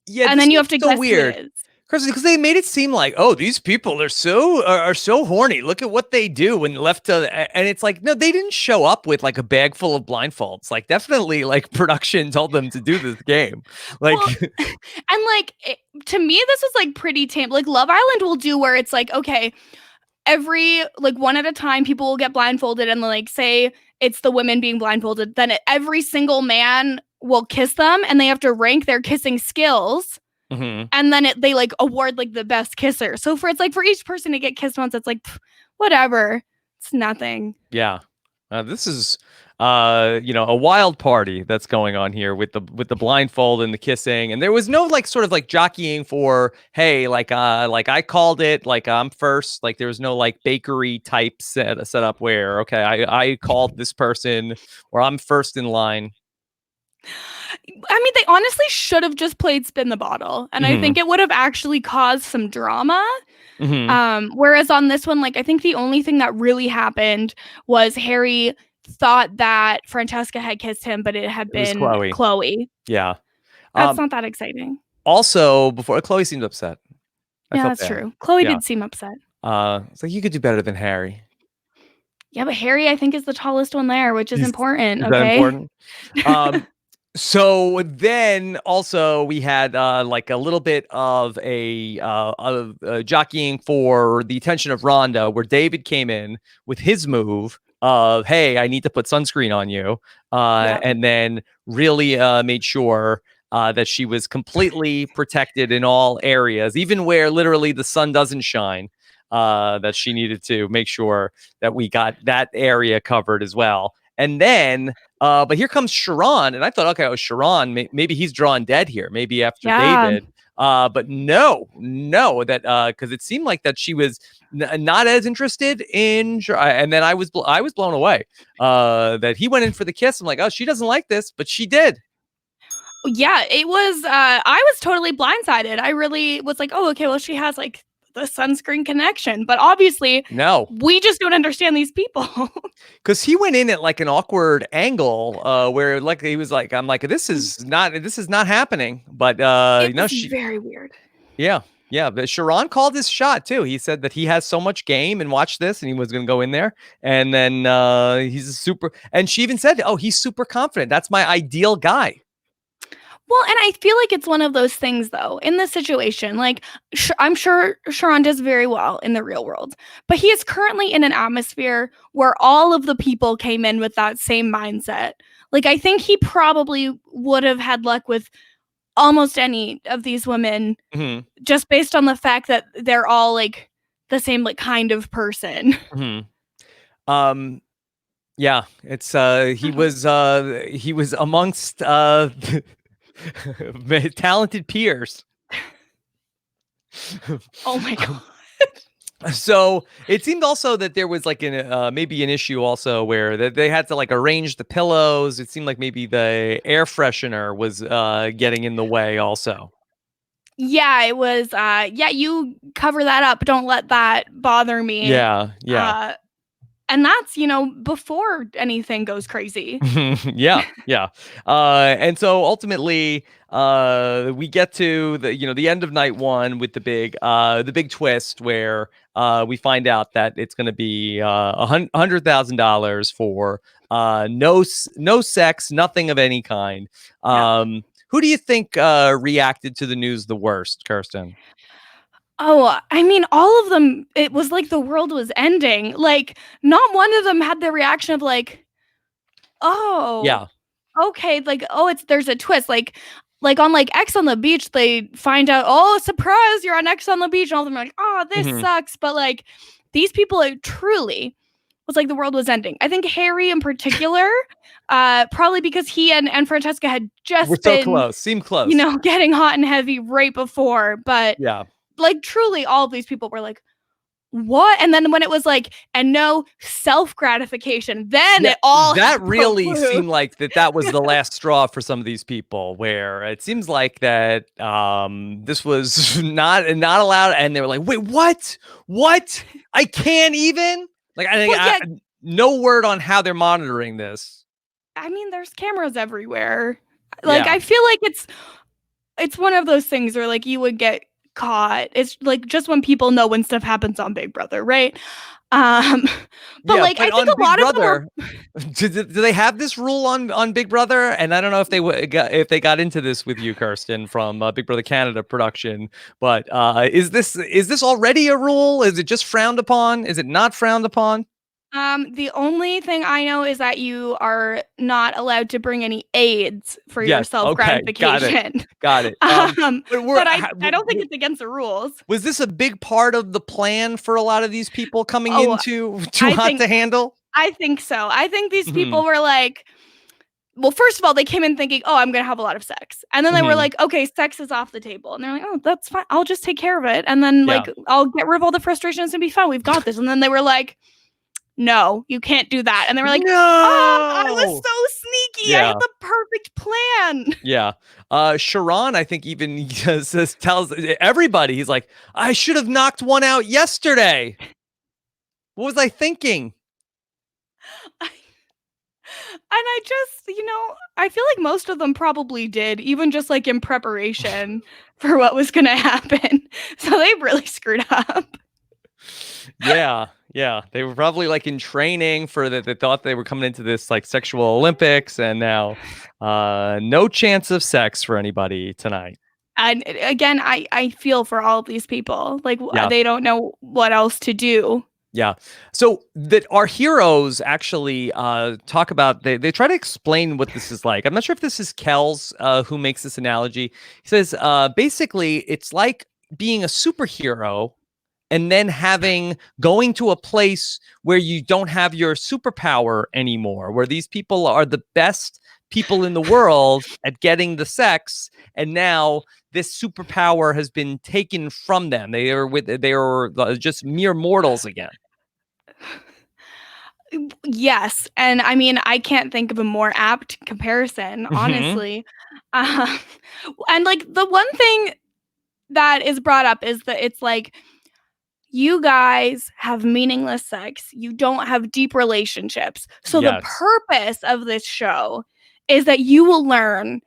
Yeah, and then you have to guess weird. who it is. Because they made it seem like, oh, these people are so horny. Look at what they do when left to, and it's like, no, they didn't show up with like a bag full of blindfolds. Like, definitely, like production told them to do this game. Like, and like to me, this was like pretty tame. Like Love Island will do where it's like, okay, every like one at a time, people will get blindfolded, and like say it's the women being blindfolded, then every single man will kiss them, and they have to rank their kissing skills. And then they like award like the best kisser. So for each person to get kissed once, it's like whatever. It's nothing. Yeah. This is a wild party that's going on here with the blindfold and the kissing. And there was no like sort of like jockeying for, hey, like I called it, like I'm first. Like there was no like bakery type set up where, okay, I called this person or I'm first in line. I mean, they honestly should have just played Spin the Bottle. And I think it would have actually caused some drama. Whereas on this one, like, I think the only thing that really happened was Harry thought that Francesca had kissed him, but it had been Chloe. Yeah. That's not that exciting. Also, before Chloe seemed upset. Yeah, that's true. Chloe did seem upset. It's like, you could do better than Harry. Yeah, but Harry, I think, is the tallest one there, which is important. Is that important? So then also we had like a little bit of a jockeying for the attention of Rhonda, where David came in with his move, hey, I need to put sunscreen on you, Yeah. and then really made sure that she was completely protected in all areas, even where literally the sun doesn't shine. That she needed to make sure that we got that area covered as well. And then, but here comes Sharon, and I thought, okay, Sharon, maybe he's drawn dead here, maybe after Yeah. David. But no, that because it seemed like that she was not as interested in, and then I was blown away that he went in for the kiss. I'm like, oh, she doesn't like this, but she did. Yeah, it was I was totally blindsided. I really was like, "Oh, okay, well she has like the sunscreen connection." But obviously, No, we just don't understand these people. because he went in at like an awkward angle where like he was like, I'm like, this is not happening. But It was very weird. yeah. Yeah, but Sharon called his shot too. He said that he has so much game and watch this, and he was going to go in there. And then he's a super. And she even said, "Oh, he's super confident. That's my ideal guy." Well, and I feel like it's one of those things, though, in this situation. Like, I'm sure Sharon does very well in the real world, but he is currently in an atmosphere where all of the people came in with that same mindset. Like, I think he probably would have had luck with almost any of these women Mm-hmm. just based on the fact that they're all like the same like kind of person. Mm-hmm. Yeah, it's he was amongst talented peers. Oh my god. So it seemed also that there was like maybe an issue also where they had to like arrange the pillows. It seemed like maybe the air freshener was getting in the way also. Yeah, it was yeah, you cover that up. Don't let that bother me. Yeah, yeah. Uh and that's, before anything goes crazy. Yeah, yeah. And so ultimately, we get to the end of night one with the big twist where we find out that it's going to be $100,000 for no sex, nothing of any kind. Who do you think reacted to the news the worst, Kirsten? Oh, I mean, all of them, it was like the world was ending. Like, not one of them had the reaction of like, oh, Yeah. okay, like, oh, there's a twist. Like on like X on the beach, they find out, oh, surprise, you're on X on the beach, and all of them are like, oh, this Mhm. sucks. But like these people, it truly was like the world was ending. I think Harry in particular, probably because he and Francesca had We're just so been, close. Seem close. getting hot and heavy right before. But Yeah. like truly all of these people were like, what? And then when it was like, and no self gratification, then Yeah, it all that really broke seemed loose. like that was the last straw for some of these people, where it seems like that this was not allowed, and they were like, wait, what, I can't even, like, Well, yeah, no word on how they're monitoring this. I mean, there's cameras everywhere. Like, Yeah. I feel like it's one of those things where like you would get caught. It's like just when people know when stuff happens on Big Brother, right? Um, but Yeah, like I but think on a Big lot of them were. Brother, do they have this rule on Big Brother? And I don't know if if they got into this with you, Kirsten, from Big Brother Canada production. But is this already a rule? Is it just frowned upon? Is it not frowned upon? The only thing I know is that you are not allowed to bring any aids for your Yes. self Okay. Got it. gratification. Got it. But But I don't think it's against the rules. was this a big part of the plan for a lot of these people coming Oh, into Too I Hot think to Handle? I think so. I think these Mhm, people were like, well, first of all, they came in thinking, "Oh, I'm gonna have a lot of sex," and then they were mhm. like, "Okay, sex is off the table," and they're like, "Oh, that's fine. I'll just take care of it, and then Yeah. like I'll get rid of all the frustrations and be fine. We've got this." And then they were like, "No, you can't do that," and they were like, I was No. so sneaky. I Yeah. had the perfect plan." Yeah. Sharon, I think even tells everybody, he's like, I should have knocked one out yesterday. What was I thinking? And I just, I feel like most of them probably did, even just like in preparation for what was going to happen. So they really screwed up. Yeah. Yeah. They were probably like in training for that. They thought they were coming into this like sexual Olympics, and now no chance of sex for anybody tonight. And again, I feel for all of these people. Like Yeah. they don't know what else to do. Yeah. So that our heroes actually talk about they try to explain what this is like. I'm not sure if this is Kells who makes this analogy. He says basically it's like being a superhero and then going to a place where you don't have your superpower anymore, where these people are the best people in the world at getting the sex, and now this superpower has been taken from them. They are just mere mortals again. Yes, and I mean, I can't think of a more apt comparison, Mm-hmm. honestly. Um, and like the one thing that is brought up is that it's like you guys have meaningless sex. You don't have deep relationships. So the Yes. purpose of this show is that you will learn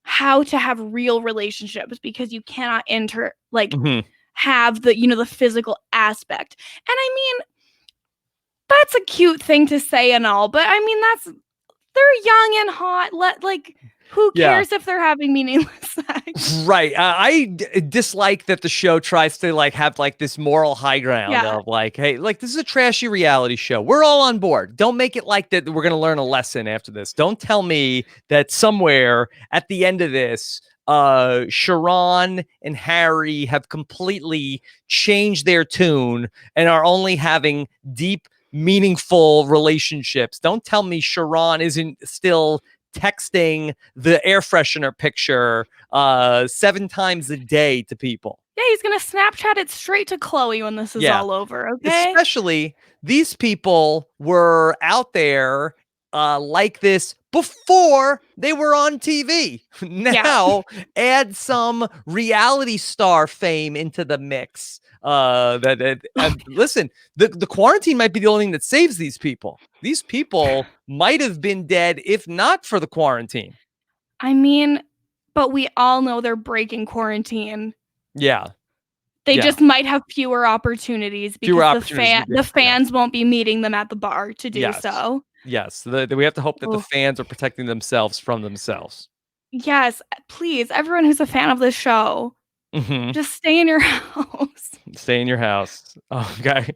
how to have real relationships because you cannot Mm-hmm. have the physical aspect. And I mean, that's a cute thing to say and all, but I mean they're young and hot. Who Yeah. cares if they're having meaningless sex? Right. Dislike that the show tries to like have like this moral high ground Yeah. of like, hey, like this is a trashy reality show. We're all on board. Don't make it like that we're gonna learn a lesson after this. Don't tell me that somewhere at the end of this, Sharon and Harry have completely changed their tune and are only having deep, meaningful relationships. Don't tell me Sharon isn't still texting the air freshener picture 7 times a day to people. Yeah, he's gonna Snapchat it straight to Chloe when this is Yeah. all over, okay? Especially these people were out there like this before they were on TV. Yeah. Now add some reality star fame into the mix. Listen, the quarantine might be the only thing that saves these people. These people might have been dead if not for the quarantine. I mean, but we all know they're breaking quarantine. Yeah. They Yeah. just might have fewer opportunities Fewer because opportunities. the fans won't be meeting them at the bar to do Yes. so. Yes. We have to hope that the Oh. fans are protecting themselves from themselves. Yes, please, everyone who's a fan of this show, Mhm. just stay in your house. Stay in your house. Okay.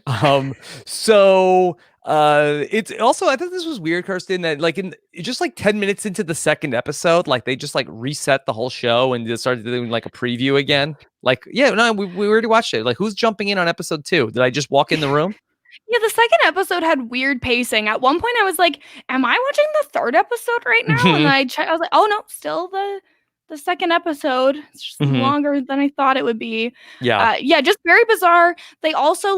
Um, so it's also I thought this was weird, Kirsten, that like in just like 10 minutes into the second episode, like they just like reset the whole show and just started doing like a preview again. Like, yeah, no, we already watched it. Like, who's jumping in on episode 2? Did I just walk in the room? Yeah, the second episode had weird pacing. At one point, I was like, "Am I watching the third episode right now?" And then Mhm. I checked. I was like, "Oh no, still the second episode. It's just Mhm. longer than I thought it would be." Yeah. Yeah, just very bizarre. They also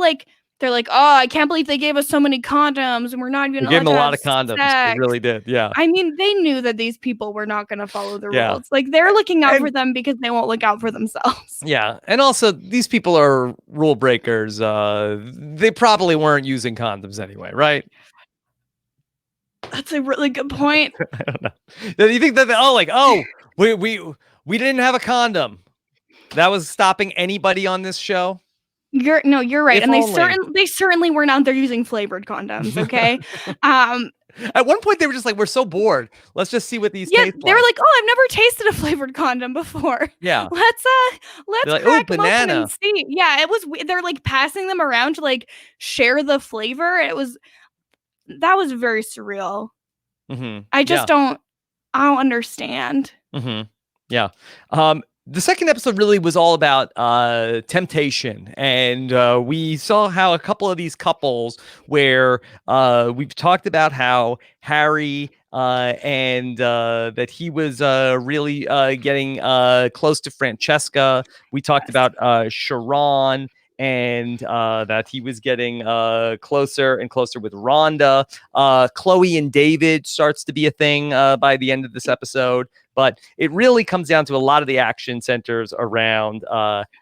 they're like, "Oh, I can't believe they gave us so many condoms, and we're not even We gave allowed him a to lot have of condoms. They sex." really did. Yeah. I mean, they knew that these people were not going to follow the Yeah. rules. Like they're looking out for And them because they won't look out for themselves. yeah, and also these people are rule breakers. They probably weren't using condoms anyway, right? That's a really good point. I don't know. Do you think that we didn't have a condom? That was stopping anybody on this show? You're right. If And only. they certainly weren't out there using flavored condoms, okay? Um At one point they were just like, we're so bored. Let's just see what these yeah, taste they were like. like, "Oh, I've never tasted a flavored condom before. Yeah. Let's They're like, oh, crack them open banana. and see." Yeah, it was they're like passing them around to like share the flavor. That was very surreal. Mm-hmm. I Yeah. just I don't understand. Mm-hmm. Yeah. The second episode really was all about temptation, and we saw how a couple of these couples where we've talked about how Harry and that he was really getting close to Francesca. We talked Yes. about Sharon and that he was getting closer and closer with Rhonda. Chloe and David starts to be a thing by the end of this episode. But it really comes down to a lot of the action centers around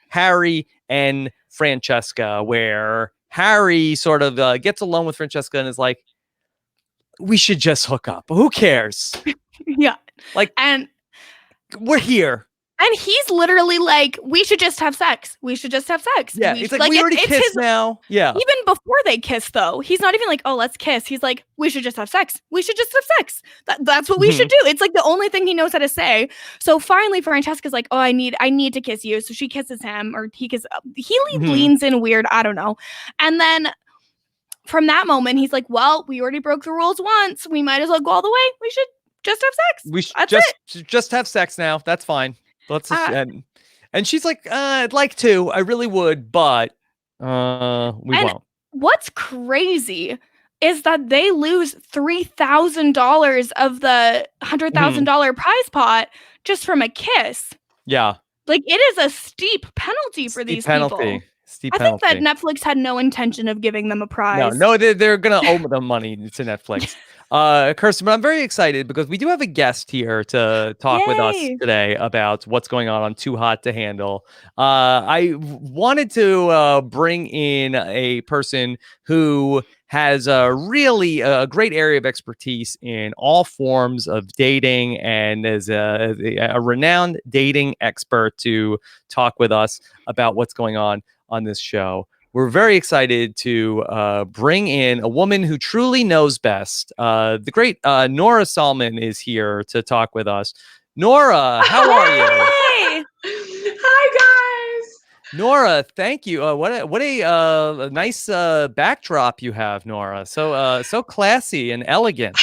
Harry and Francesca, where Harry sort of gets alone with Francesca and is like, we should just hook up. Who cares? Yeah. Like, And we're here. And he's literally like, we should just have sex. We should just have sex. Yeah, it's like we already kissed now. Yeah. Even before they kiss, though, he's not even like, oh, let's kiss. He's like, we should just have sex. We should just have sex. That's what we should do. It's like the only thing he knows how to say. So finally, Francesca's like, oh, I need to kiss you. So she kisses him, or he leans in weird. I don't know. And then from that moment, he's like, well, we already broke the rules once. We might as well go all the way. We should just have sex. We should just have sex now. That's fine. Let's and she's like, I'd like to. I really would, but we won't. What's crazy is that they lose $3,000 of the $100,000 prize pot just from a kiss. Yeah. Like, it is a steep penalty for these people. Steep I penalty. think that Netflix had no intention of giving them a prize. No, they're gonna owe them money to Netflix. Kirsten, but I'm very excited because we do have a guest here to talk with us today about what's going on Too Hot to Handle. I wanted to bring in a person who has really a great area of expertise in all forms of dating and is a renowned dating expert to talk with us about what's going on this show. We're very excited to bring in a woman who truly knows best. The great Nora Salman is here to talk with us. Nora, how are you? Hey! Hi, guys. Nora, thank you. What a nice backdrop you have, Nora. So classy and elegant.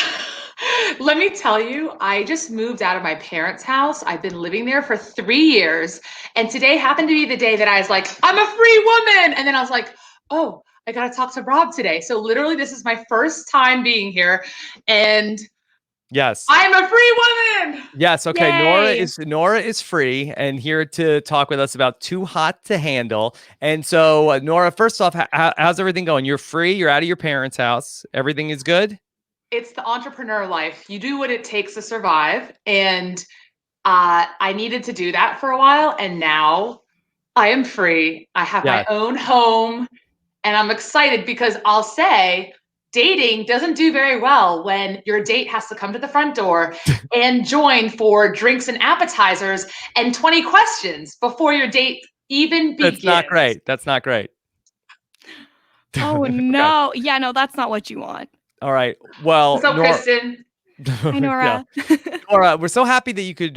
Let me tell you, I just moved out of my parents' house. I've been living there for 3 years. And today happened to be the day that I was like, I'm a free woman. And then I was like, oh, I got to talk to Rob today. So literally, this is my first time being here. And yes, I'm a free woman. Yes. Okay. Yay. Nora is free and here to talk with us about Too Hot to Handle. And so, Nora, first off, how's everything going? You're free. You're out of your parents' house. Everything is good. It's the entrepreneur life. You do what it takes to survive. And I needed to do that for a while. And now I am free. I have my own home. And I'm excited because I'll say dating doesn't do very well when your date has to come to the front door and join for drinks and appetizers and 20 questions before your date even begins. That's not great. Oh, no. Yeah, no, that's not what you want. All right. Well, what's up, Kristen? Hi, Nora. Nora, we're so happy that you could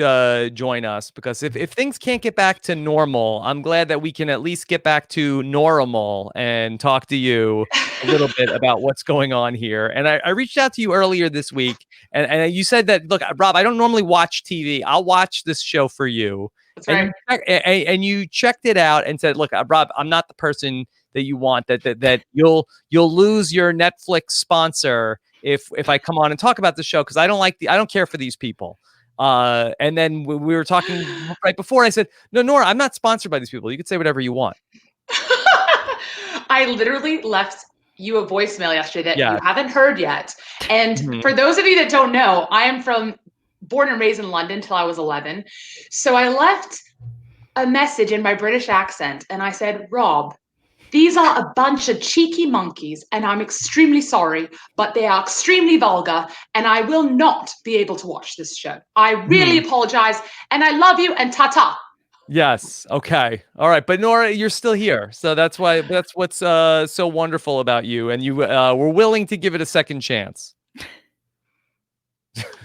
join us because if things can't get back to normal, I'm glad that we can at least get back to normal and talk to you a little bit about what's going on here. And I reached out to you earlier this week, and you said that, look, Rob, I don't normally watch TV. I'll watch this show for you. That's right. And you checked it out and said, look, Rob, I'm not the person that you want, that you'll lose your Netflix sponsor if I come on and talk about the show, because I don't care for these people. And then we were talking right before. I said, no, Nora, I'm not sponsored by these people. You could say whatever you want. I literally left you a voicemail yesterday that you haven't heard yet. And for those of you that don't know, I am born and raised in London till I was 11. So I left a message in my British accent and I said, Rob, these are a bunch of cheeky monkeys, and I'm extremely sorry, but they are extremely vulgar, and I will not be able to watch this show. I really apologize, and I love you, and ta-ta. Yes. Okay. All right. But Nora, you're still here. So that's what's so wonderful about you. And you were willing to give it a second chance.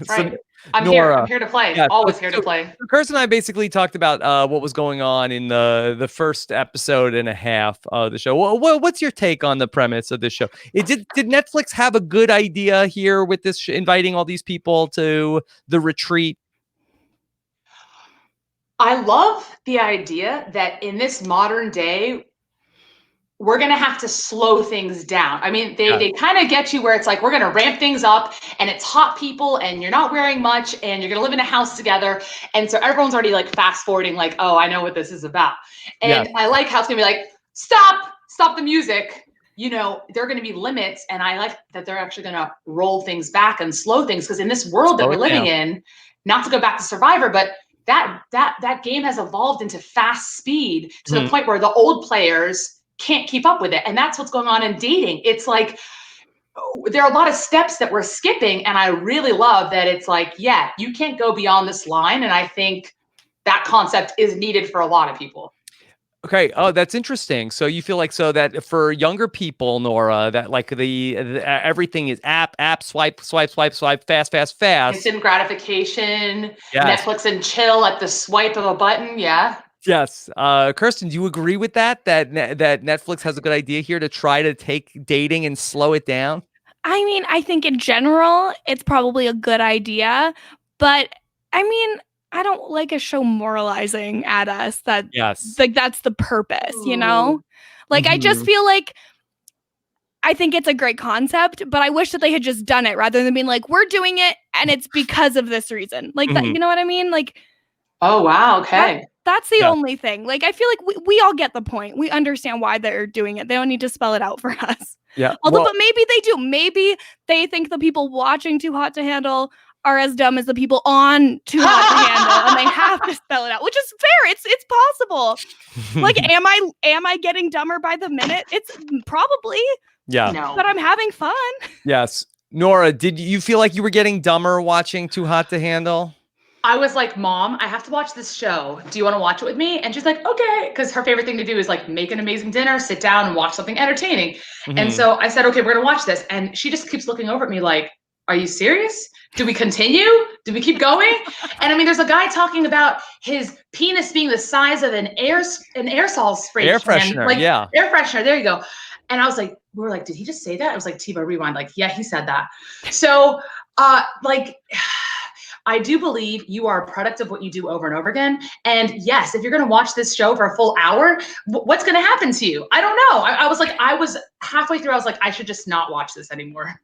Right. I'm Nora, here to play. Yeah, always here to play. Kirsten and I basically talked about what was going on in the first episode and a half of the show. What's your take on the premise of this show? Did Netflix have a good idea here with this inviting all these people to the retreat? I love the idea that in this modern day, we're going to have to slow things down. I mean, they kind of get you where it's like, we're going to ramp things up and it's hot people and you're not wearing much and you're going to live in a house together. And so everyone's already like fast forwarding, like, oh, I know what this is about. And I like how it's going to be like, stop the music. You know, there are going to be limits. And I like that they're actually going to roll things back and slow things. Because in this world that we're living in, not to go back to Survivor, but that game has evolved into fast speed to the point where the old players can't keep up with it. And that's what's going on in dating. It's like, there are a lot of steps that we're skipping. And I really love that it's like, yeah, you can't go beyond this line. And I think that concept is needed for a lot of people. Okay. Oh, that's interesting. So you feel like so that for younger people, Nora, that like the everything is app, swipe, fast. Instant gratification, Yes. Netflix and chill at the swipe of a button. Yeah. Yes. Kirsten, do you agree with that that Netflix has a good idea here to try to take dating and slow it down? I mean, I think in general, it's probably a good idea, but I mean, I don't like a show moralizing at us that Yes. like that's the purpose, you know? Ooh. Like I just Mhm. feel like I think it's a great concept, but I wish that they had just done it rather than being like, we're doing it and it's because of this reason. Like that, Mhm. you know what I mean? Like Oh, wow. Okay. that's the Yeah. only thing. Like I feel like we all get the point. We understand why they're doing it. They don't need to spell it out for us. Yeah. Although, Well, but maybe they do. Maybe they think the people watching Too Hot to Handle are as dumb as the people on Too Hot to Handle, and they have to spell it out, which is fair. It's possible. Like, am I getting dumber by the minute? It's probably, yeah. No. but I'm having fun. Yes. Nora, did you feel like you were getting dumber watching Too Hot to Handle? I was like, Mom, I have to watch this show. Do you want to watch it with me? And she's like, okay. Because her favorite thing to do is like make an amazing dinner, sit down and watch something entertaining. And Mhm. so I said, okay, we're going to watch this. And she just keeps looking over at me like, are you serious? Do we continue? Do we keep going? And I mean, there's a guy talking about his penis being the size of an aerosol spray Air can. freshener, Like, yeah. air freshener. There you go. And I was like, we were like, did he just say that? I was like, TiVo Rewind. Like, yeah, he said that. So, like, I do believe you are a product of what you do over and over again. And yes, if you're going to watch this show for a full hour, what's going to happen to you? I don't know. I was halfway through. I was like, I should just not watch this anymore.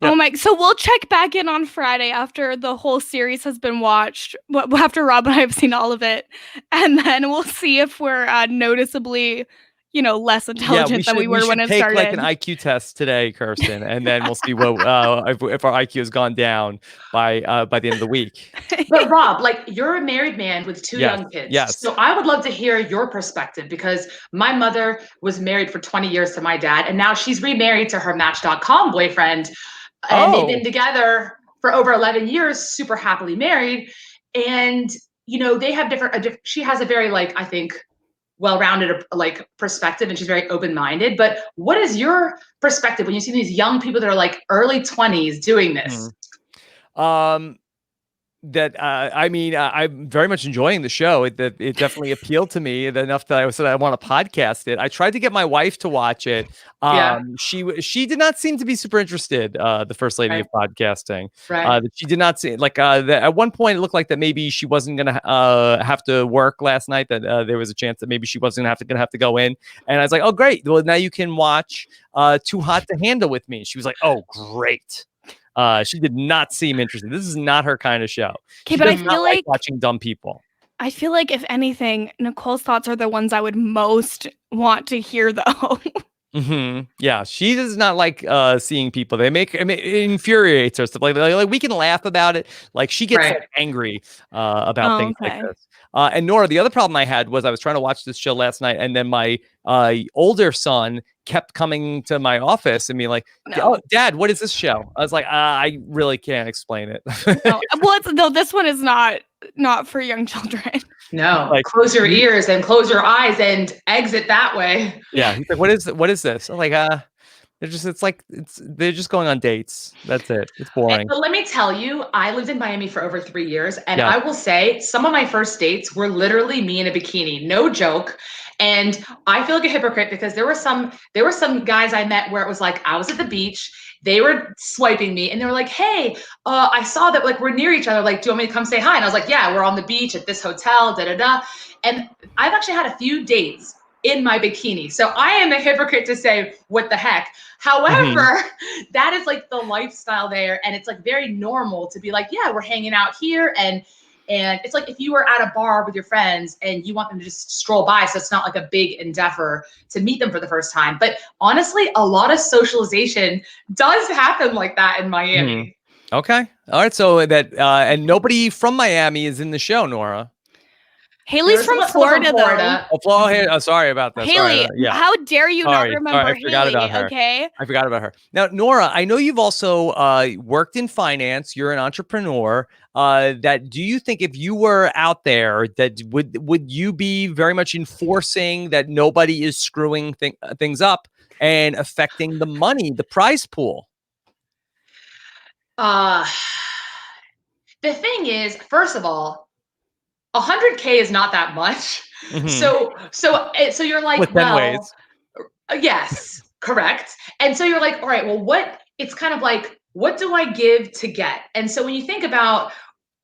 Oh my! So we'll check back in on Friday after the whole series has been watched. After Rob and I have seen all of it, and then we'll see if we're noticeably, less intelligent than we were when it take started. like an IQ test today, Kirsten, and then we'll see what if our IQ has gone down by the end of the week. But Rob, like you're a married man with two Yes, young kids. yes. So I would love to hear your perspective because my mother was married for 20 years to my dad, and now she's remarried to her Match.com boyfriend. And they've been together for over 11 years, super happily married. And, they have she has a very, like, I think, well-rounded, like, perspective, and she's very open-minded. But what is your perspective when you see these young people that are like early 20s doing this? I mean, I'm very much enjoying the show. It definitely appealed to me enough that I said I want to podcast it. I tried to get my wife to watch it. Yeah. She did not seem to be super interested. The first lady of podcasting. Right. That she did not see like at one point it looked like that maybe she wasn't gonna have to work last night. That there was a chance that maybe she wasn't gonna have to go in. And I was like, oh great, well now you can watch Too Hot to Handle with me. She was like, oh great. She did not seem interested. This is not her kind of show. Okay, but I does not feel like watching dumb people. I feel like if anything, Nicole's thoughts are the ones I would most want to hear, though. Yeah, she does not like seeing people. It infuriates her stuff. Like we can laugh about it. Like she gets Right. like, angry about things like Okay. this. And Nora, the other problem I had was I was trying to watch this show last night, and then my older son kept coming to my office and being like, No. "Oh, Dad, what is this show?" I was like, "I really can't explain it." Well, this one is not for young children. No, Like- close your ears and close your eyes and exit that way. Yeah, he's like, what is this? I'm like, they're just going on dates. That's it. It's boring. But let me tell you, I lived in Miami for over 3 years, and Yeah. I will say some of my first dates were literally me in a bikini, no joke. And I feel like a hypocrite because there were some guys I met where it was like I was at the beach, they were swiping me, and they were like, "Hey, I saw that like we're near each other. Like, do you want me to come say hi?" And I was like, "Yeah, we're on the beach at this hotel." Da da da. And I've actually had a few dates in my bikini, so I am a hypocrite to say what the heck. However, that is like the lifestyle there, and it's like very normal to be like, yeah, we're hanging out here, and it's like if you were at a bar with your friends and you want them to just stroll by, so it's not like a big endeavor to meet them for the first time. But honestly, a lot of socialization does happen like that in Miami. Okay. All right. So that and nobody from Miami is in the show, Nora. Haley's from Florida, though. Oh, sorry about that. Haley, how dare you not remember I forgot Haley, about her. okay? I forgot about her. Now, Nora, I know you've also worked in finance. You're an entrepreneur. Do you think if you were out there, that would you be very much enforcing that nobody is screwing things up and affecting the money, the prize pool? The thing is, first of all, 100K is not that much. Mm-hmm. So you're like, with 10 ways. Yes, correct. And so you're like, all right, well, it's kind of like, what do I give to get? And so when you think about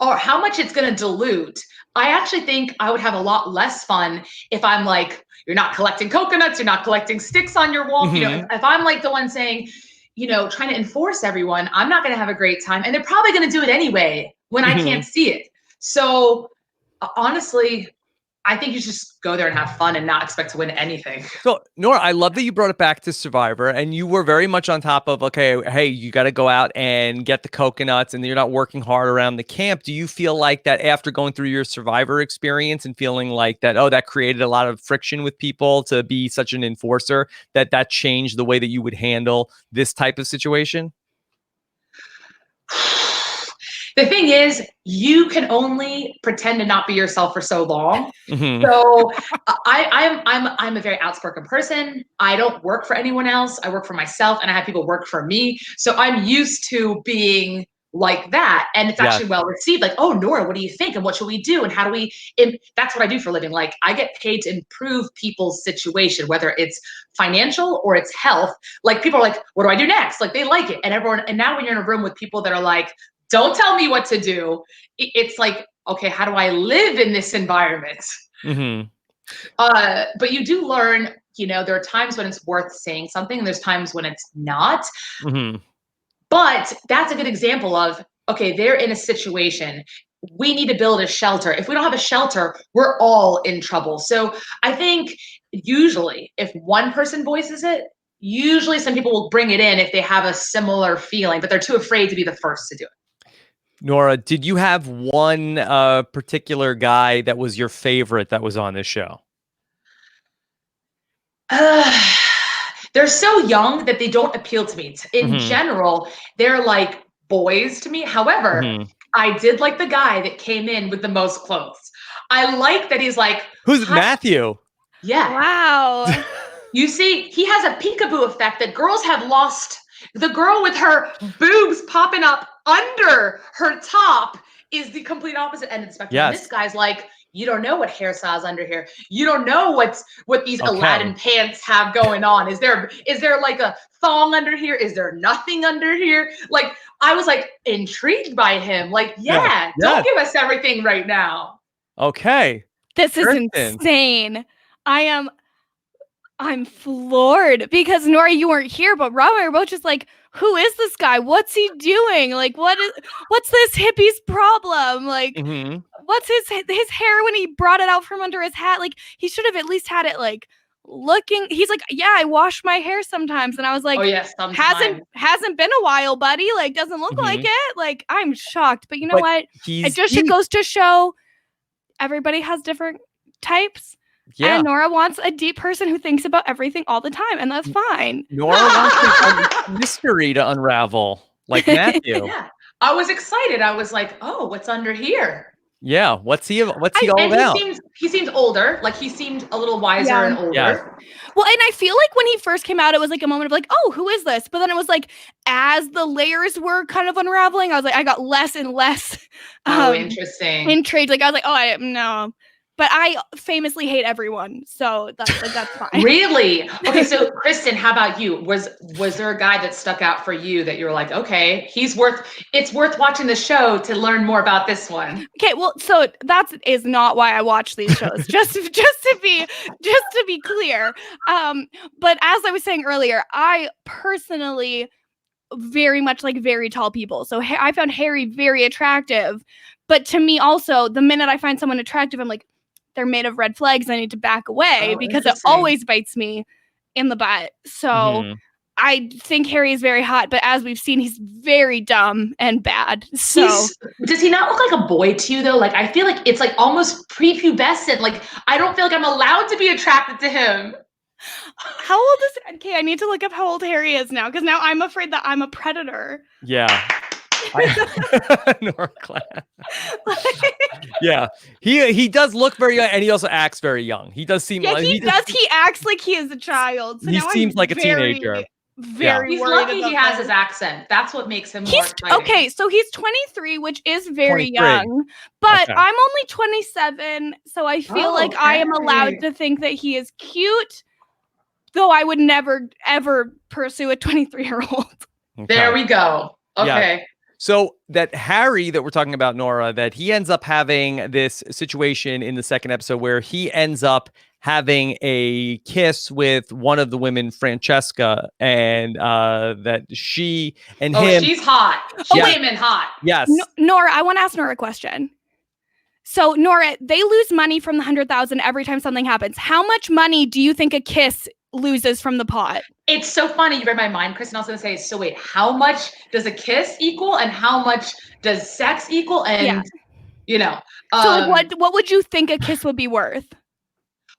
how much it's going to dilute, I actually think I would have a lot less fun if I'm like, you're not collecting coconuts, you're not collecting sticks on your wall. Mm-hmm. If I'm like the one saying, trying to enforce everyone, I'm not going to have a great time. And they're probably going to do it anyway when I can't see it. So honestly, I think you should just go there and have fun and not expect to win anything. So, Nora, I love that you brought it back to Survivor, and you were very much on top of, okay, hey, you got to go out and get the coconuts, and you're not working hard around the camp. Do you feel like that after going through your Survivor experience and feeling like that, that created a lot of friction with people to be such an enforcer, that changed the way that you would handle this type of situation? The thing is, you can only pretend to not be yourself for so long. Mm-hmm. So I'm a very outspoken person. I don't work for anyone else. I work for myself, and I have people work for me. So I'm used to being like that, and it's actually well received. Like, oh, Nora, what do you think, and what should we do, and how do we? That's what I do for a living. Like, I get paid to improve people's situation, whether it's financial or it's health. Like, people are like, what do I do next? Like, they like it, and now when you're in a room with people that are like, don't tell me what to do, it's like, okay, how do I live in this environment? Mm-hmm. But you do learn, there are times when it's worth saying something, and there's times when it's not. Mm-hmm. But that's a good example of, okay, they're in a situation. We need to build a shelter. If we don't have a shelter, we're all in trouble. So I think usually if one person voices it, usually some people will bring it in if they have a similar feeling, but they're too afraid to be the first to do it. Nora, did you have one particular guy that was your favorite that was on this show? They're so young that they don't appeal to me. In general, they're like boys to me. However, I did like the guy that came in with the most clothes. I like that he's like, who's Matthew? Yeah. Wow. You see, he has a peekaboo effect that girls have lost. The girl with her boobs popping up under her top is the complete opposite end of the spectrum. Yes. This guy's like, you don't know what hairstyles under here. You don't know what these Aladdin pants have going on. Is there like a thong under here? Is there nothing under here? Like, I was like intrigued by him. Like, don't give us everything right now. Okay. This is insane. I'm floored because Nora, you weren't here, but Rob and I were both just like, who is this guy? What's he doing? Like, what's this hippie's problem? Like, what's his hair when he brought it out from under his hat? Like, he should have at least had it like looking. He's like, yeah, I wash my hair sometimes, and I was like, oh yes, hasn't been a while, buddy. Like, doesn't look like it. Like, I'm shocked, but you know what? It goes to show everybody has different types. Yeah. And Nora wants a deep person who thinks about everything all the time, and that's fine. Nora wants a mystery to unravel, like Matthew. Yeah. I was excited. I was like, oh, what's under here? Yeah, what's he all about? He seemed older, like he seemed a little wiser and older. Yeah. Well, and I feel like when he first came out, it was like a moment of like, oh, who is this? But then it was like, as the layers were kind of unraveling, I was like, I got less and less interesting intrigued. Like, I was like, oh, no. But I famously hate everyone, so that's fine. Really? Okay, so Kristen, how about you? Was there a guy that stuck out for you that you were like, okay, it's worth watching the show to learn more about this one? Okay, well, so that is not why I watch these shows. just to be clear. But as I was saying earlier, I personally very much like very tall people. So I found Harry very attractive. But to me also, the minute I find someone attractive, I'm like, they're made of red flags. I need to back away because it always bites me in the butt. So I think Harry is very hot, but as we've seen, he's very dumb and bad. So does he not look like a boy to you though? Like I feel like it's like almost prepubescent. Like I don't feel like I'm allowed to be attracted to him. how old is okay? I need to look up how old Harry is now because now I'm afraid that I'm a predator. Yeah. Nora Class. Yeah, he does look very young, and he also acts very young. He does seem like he does. He acts like he is a child. So he now seems I'm like a very, teenager. Very He's worried lucky about he has this. his accent. That's what makes him more He's exciting. okay. So he's 23, which is very 23. young, but Okay. I'm only 27, so I feel like I am allowed Okay. to think that he is cute. Though I would never ever pursue a 23-year-old. There we go. Okay. Yeah. So that Harry that we're talking about, Nora, that he ends up having this situation in the second episode where he ends up having a kiss with one of the women, Francesca, and that she and him. She's hot. She came in hot. Yes. Nora, I want to ask Nora a question. So Nora, they lose money from the 100,000 every time something happens. How much money do you think a kiss loses from the pot? It's so funny. You read my mind, Kristen. I was going to say, so wait, how much does a kiss equal and how much does sex equal? And, you know. So what would you think a kiss would be worth?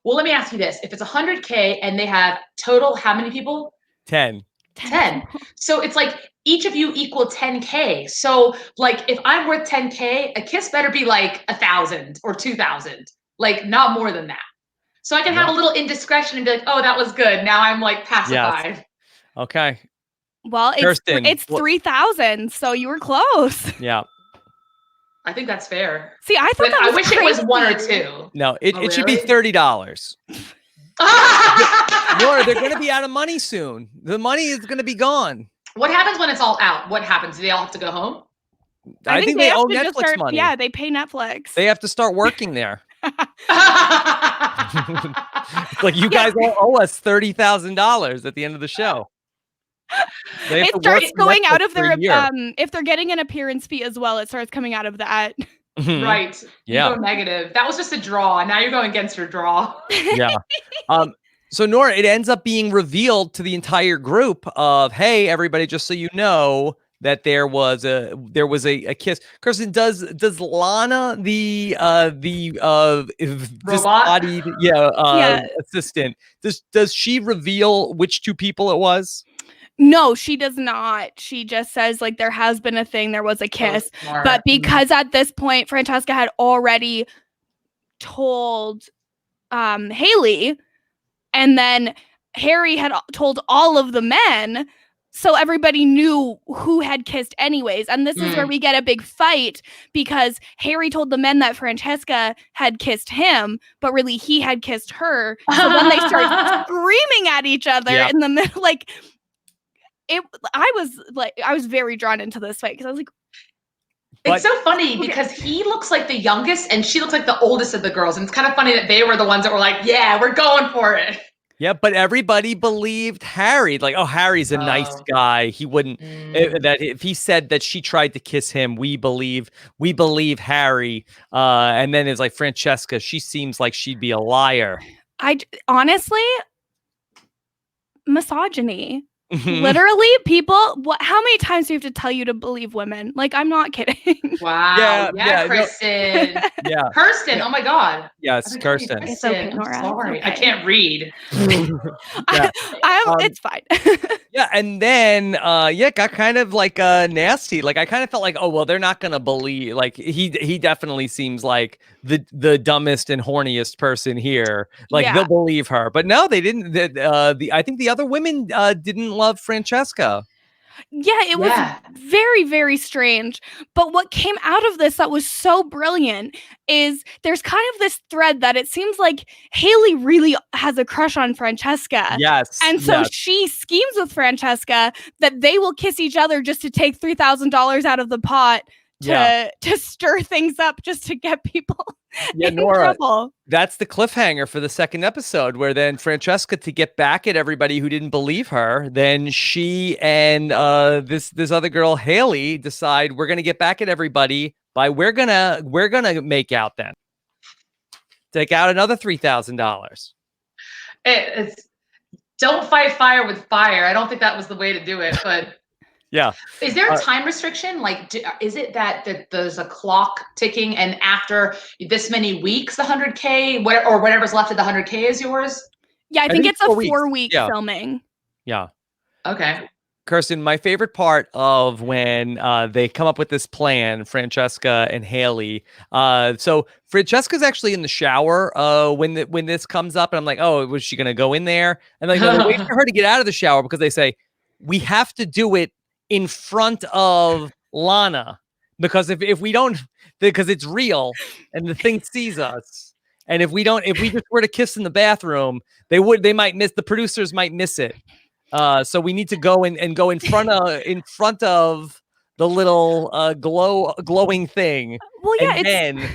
Well, let me ask you this. If it's 100K and they have total, how many people? 10. 10. So it's like each of you equal 10K. So like if I'm worth 10K, a kiss better be like 1,000 or 2,000, like not more than that. So I can have a little indiscretion and be like, oh, that was good. Now I'm like pacified. Yes. Okay. Well, it's 3,000, so you were close. Yeah. I think that's fair. See, I thought that was I wish crazy. it was 1 or 2. No, it should be really? $30. Nora, they're going to be out of money soon. The money is going to be gone. What happens when it's all out? What happens? Do they all have to go home? I think they have owe to just Netflix money. Yeah, they pay Netflix. They have to start working there. It's like you guys all owe us $30,000 at the end of the show. It starts going out of their if they're getting an appearance fee as well, it starts coming out of that. Right. Yeah. You go negative. That was just a draw. Now you're going against your draw. Yeah. So Nora, it ends up being revealed to the entire group of, hey, everybody, just so you know that there was a kiss. Kirsten, does Lana the disembodied assistant does she reveal which two people it was? No, she does not. She just says like there has been a thing, there was a kiss. But because at this point Francesca had already told Haley, and then Harry had told all of the men, so everybody knew who had kissed anyways. And this is where we get a big fight because Harry told the men that Francesca had kissed him, but really he had kissed her. So when they start screaming at each other in the middle, like I was very drawn into this fight because I was like, it's so funny because he looks like the youngest and she looks like the oldest of the girls. And it's kind of funny that they were the ones that were like, yeah, we're going for it. Yeah, but everybody believed Harry. Like, oh, Harry's a nice guy. He wouldn't that if he said that she tried to kiss him, we believe Harry. And then it's like Francesca, she seems like she'd be a liar. Honestly, misogyny. Literally, people. How many times do you have to tell you to believe women? Like, I'm not kidding. Wow. Yeah, Kristen. Yeah. Kirsten. Oh my God. Yes, Kirsten. It's okay, Nora. I'm sorry. Okay. I can't read. It's fine. Yeah, and then it got kind of like nasty. Like I kind of felt like, oh well, they're not gonna believe. Like he definitely seems like the dumbest and horniest person here. Like they'll believe her, but no, they didn't. I think the other women didn't love Francesca. Yeah, it was very, very strange. But what came out of this that was so brilliant is there's kind of this thread that it seems like Haley really has a crush on Francesca. Yes. And so she schemes with Francesca that they will kiss each other just to take $3,000 out of the pot to stir things up just to get people in trouble. That's the cliffhanger for the second episode, where then Francesca, to get back at everybody who didn't believe her, then she and this other girl Haley decide we're gonna get back at everybody by we're gonna make out, then take out another $3,000. don't fight fire with fire. I don't think that was the way to do it, but Yeah. is there a time restriction? Like, is it that there's a clock ticking, and after this many weeks, the 100K, or whatever's left of the 100K is yours? Yeah, I think it's a 4 weeks. 4-week filming. Yeah. Okay. Kirsten, my favorite part of when they come up with this plan, Francesca and Haley. So Francesca's actually in the shower when this comes up, and I'm like, oh, was she gonna go in there? And like, no, they wait for her to get out of the shower because they say we have to do it in front of Lana, because if we don't, because it's real and the thing sees us, and if we just were to kiss in the bathroom, they might miss, the producers might miss it. So we need to go and go in front of the little glowing thing. Well, yeah, and then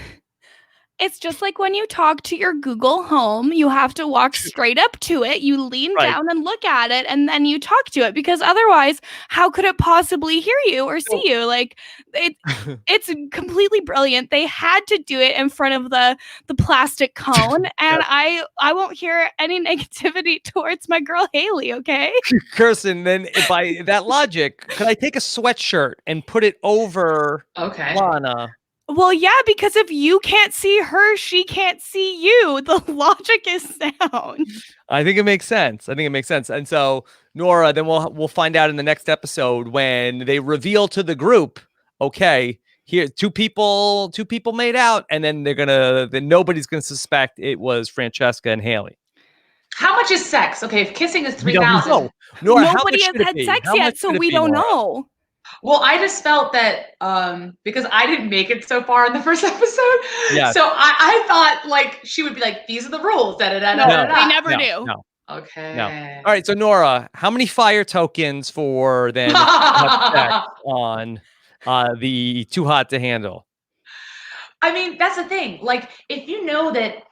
it's just like when you talk to your Google Home, you have to walk straight up to it, you lean down and look at it, and then you talk to it, because otherwise, how could it possibly hear you or see you? Like, it's completely brilliant. They had to do it in front of the plastic cone, and I won't hear any negativity towards my girl Haley, okay? Kirsten, then by that logic, could I take a sweatshirt and put it over Lana? Well, yeah, because if you can't see her, she can't see you. The logic is sound. I think it makes sense. And so, Nora, then we'll find out in the next episode when they reveal to the group, okay, here two people made out, and then nobody's gonna suspect it was Francesca and Haley. How much is sex? Okay, if kissing is 3,000. Nora, nobody has had sex yet, so we don't know. Well, I just felt that because I didn't make it so far in the first episode, so I thought like she would be like, "These are the rules." They never do. No. Okay. No. All right. So Nora, how many fire tokens for then on the Too Hot to Handle? I mean, that's the thing. Like, if you know that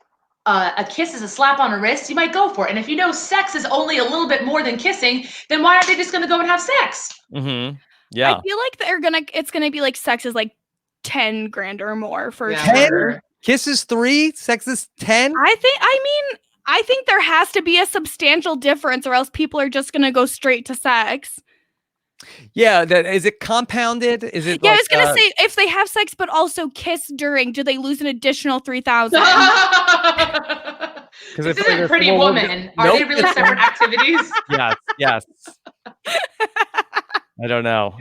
a kiss is a slap on the wrist, you might go for it. And if you know sex is only a little bit more than kissing, then why aren't they just going to go and have sex? Mm-hmm. Yeah. I feel like it's gonna be like sex is like 10 grand or more for sure. 10? Kisses 3, sex is 10? I think there has to be a substantial difference, or else people are just gonna go straight to sex. Yeah, is it compounded? Is it? Yeah, I was gonna say, if they have sex but also kiss during, do they lose an additional 3,000? This isn't Pretty Woman. Are they really separate activities? Yes. I don't know.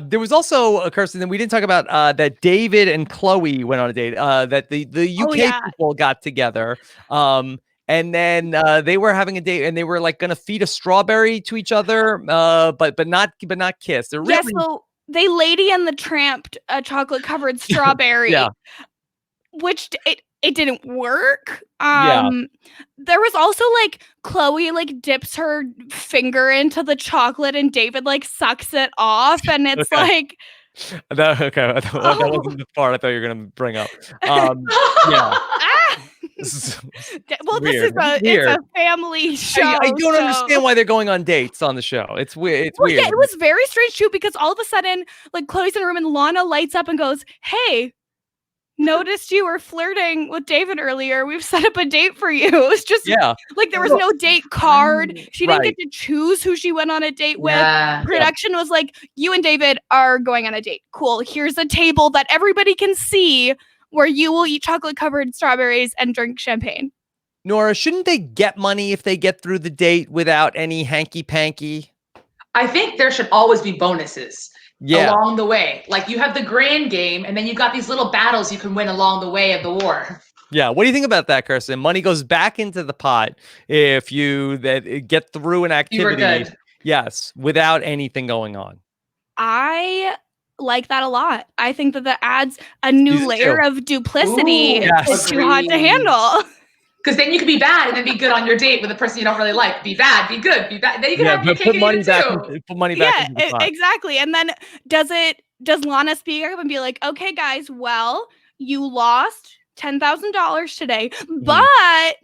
There was also, Kirsten, that we didn't talk about that David and Chloe went on a date. That the UK people got together. And then they were having a date, and they were like going to feed a strawberry to each other, but not kiss. They're really... so they Lady and the Tramped a chocolate covered strawberry, which it didn't work. There was also like Chloe like dips her finger into the chocolate, and David like sucks it off, and it's like that wasn't the part I thought you were gonna bring up. This is a family show. I don't understand why they're going on dates on the show. It's weird. It's weird. Yeah, it was very strange too, because all of a sudden, like, Chloe's in the room and Lana lights up and goes, "Hey, noticed you were flirting with David earlier. We've set up a date for you." It was just like there was no date card. She didn't get to choose who she went on a date with. Production was like, "You and David are going on a date. Cool. Here's a table that everybody can see where you will eat chocolate covered strawberries and drink champagne." Nora, shouldn't they get money if they get through the date without any hanky panky? I think there should always be bonuses. Along the way. Like, you have the grand game, and then you've got these little battles you can win along the way of the war. Yeah. What do you think about that, Kirsten? Money goes back into the pot if you get through an activity. You were good. Yes, without anything going on. I like that a lot. I think that adds a new layer of duplicity. It's Too Hot to Handle. Because then you can be bad and then be good on your date with a person you don't really like. Be bad, be good, be bad. Then you can have your cake and eat it too. Put money back into the pot. Exactly. And then does Lana speak up and be like, "Okay, guys, well, you lost $10,000 today, but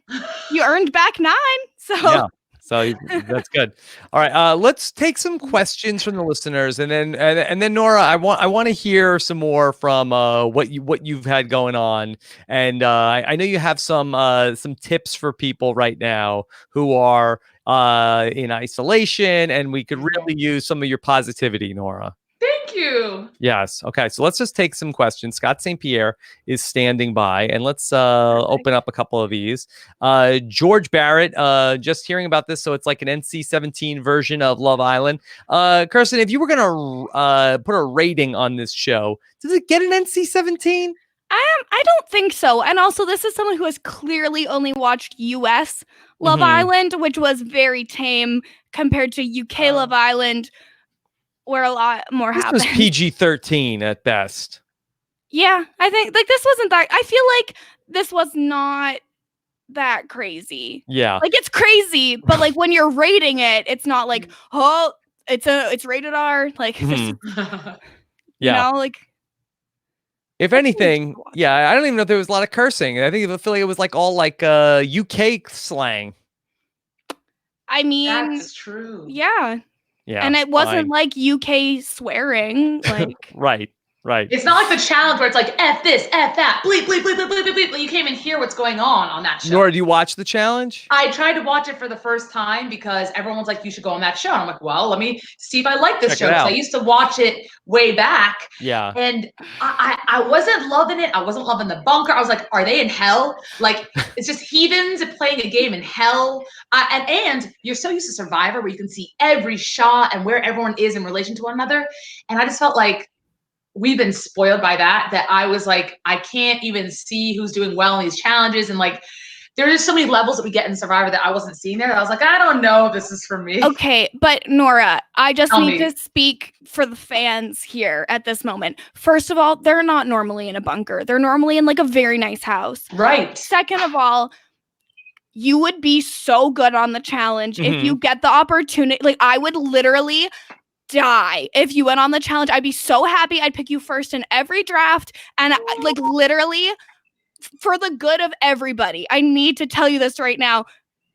you earned back 9." So that's good. All right, let's take some questions from the listeners, and then Nora, I want to hear some more from what you've had going on, and I know you have some tips for people right now who are in isolation, and we could really use some of your positivity, Nora. Thank you. Yes. Okay. So let's just take some questions. Scott St. Pierre is standing by, and let's open up a couple of these. George Barrett, just hearing about this, so it's like an NC-17 version of Love Island. Kirsten, if you were gonna put a rating on this show, does it get an NC-17? I don't think so. And also, this is someone who has clearly only watched US Love Island, which was very tame compared to UK Love Island, where a lot more happened. This was PG-13 at best. Yeah, I think like this wasn't that. I feel like this was not that crazy. Yeah, like it's crazy, but like when you're rating it, it's not like it's rated R. Like yeah, you know, like. If anything, yeah, I don't even know if there was a lot of cursing. I think I feel like it was like all like UK slang. I mean, that's true. Yeah. Yeah. And it wasn't like UK swearing. Like right. It's not like the challenge where it's like F this, F that, bleep, bleep, bleep, bleep, bleep, bleep, bleep. You can't even hear what's going on that show. Nora, do you watch the challenge? I tried to watch it for the first time because everyone's like, you should go on that show. And I'm like, well, let me see if I like this show. Because I used to watch it way back. Yeah. And I wasn't loving it. I wasn't loving the bunker. I was like, are they in hell? Like, it's just heathens playing a game in hell. And you're so used to Survivor where you can see every shot and where everyone is in relation to one another. And I just felt like we've been spoiled by that I was like, I can't even see who's doing well in these challenges. And like, there's just so many levels that we get in Survivor that I wasn't seeing there. I was like, I don't know if this is for me. Okay, but Nora, I just need to speak for the fans here at this moment. First of all, they're not normally in a bunker. They're normally in like a very nice house. Right. Second of all, you would be so good on the challenge if you get the opportunity. Like, I would literally die if you went on the challenge. I'd be so happy. I'd pick you first in every draft, and like literally for the good of everybody. I need to tell you this right now.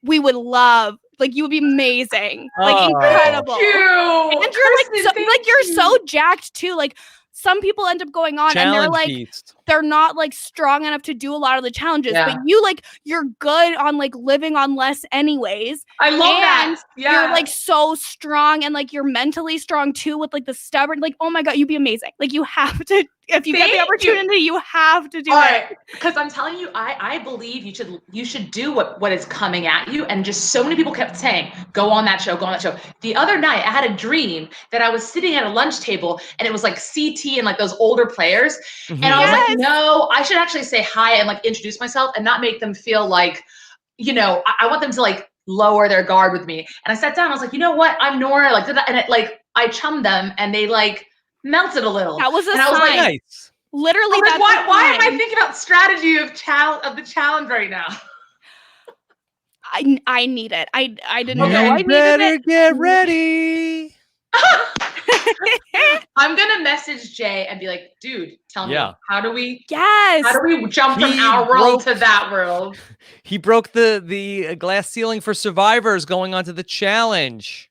We would love, like, you would be amazing, like incredible. Thank you. And you're you're so jacked too. Like, some people end up going on and they're like they're not like strong enough to do a lot of the challenges, but you're good on like living on less anyways. I love that. Yeah. You're like so strong, and like you're mentally strong too with like the stubborn, like, oh my God, you'd be amazing. Like, you have to, if you get the opportunity, you have to do it. Because I'm telling you, I believe you should do what is coming at you. And just so many people kept saying, go on that show, go on that show. The other night I had a dream that I was sitting at a lunch table and it was like CT and like those older players. And I was like, no, I should actually say hi and like introduce myself and not make them feel like, you know, I want them to like lower their guard with me. And I sat down, I was like, you know what? I'm Nora. Like, and it, like, I chummed them and they like melted a little. That was a sign. I was like, nice. Literally, like, why am I thinking about strategy of the challenge right now? I need it. I didn't know I needed it. Get ready. I'm gonna message Jay and be like, dude, tell me, how do we jump from our world to that world? He broke the glass ceiling for survivors going on to the challenge.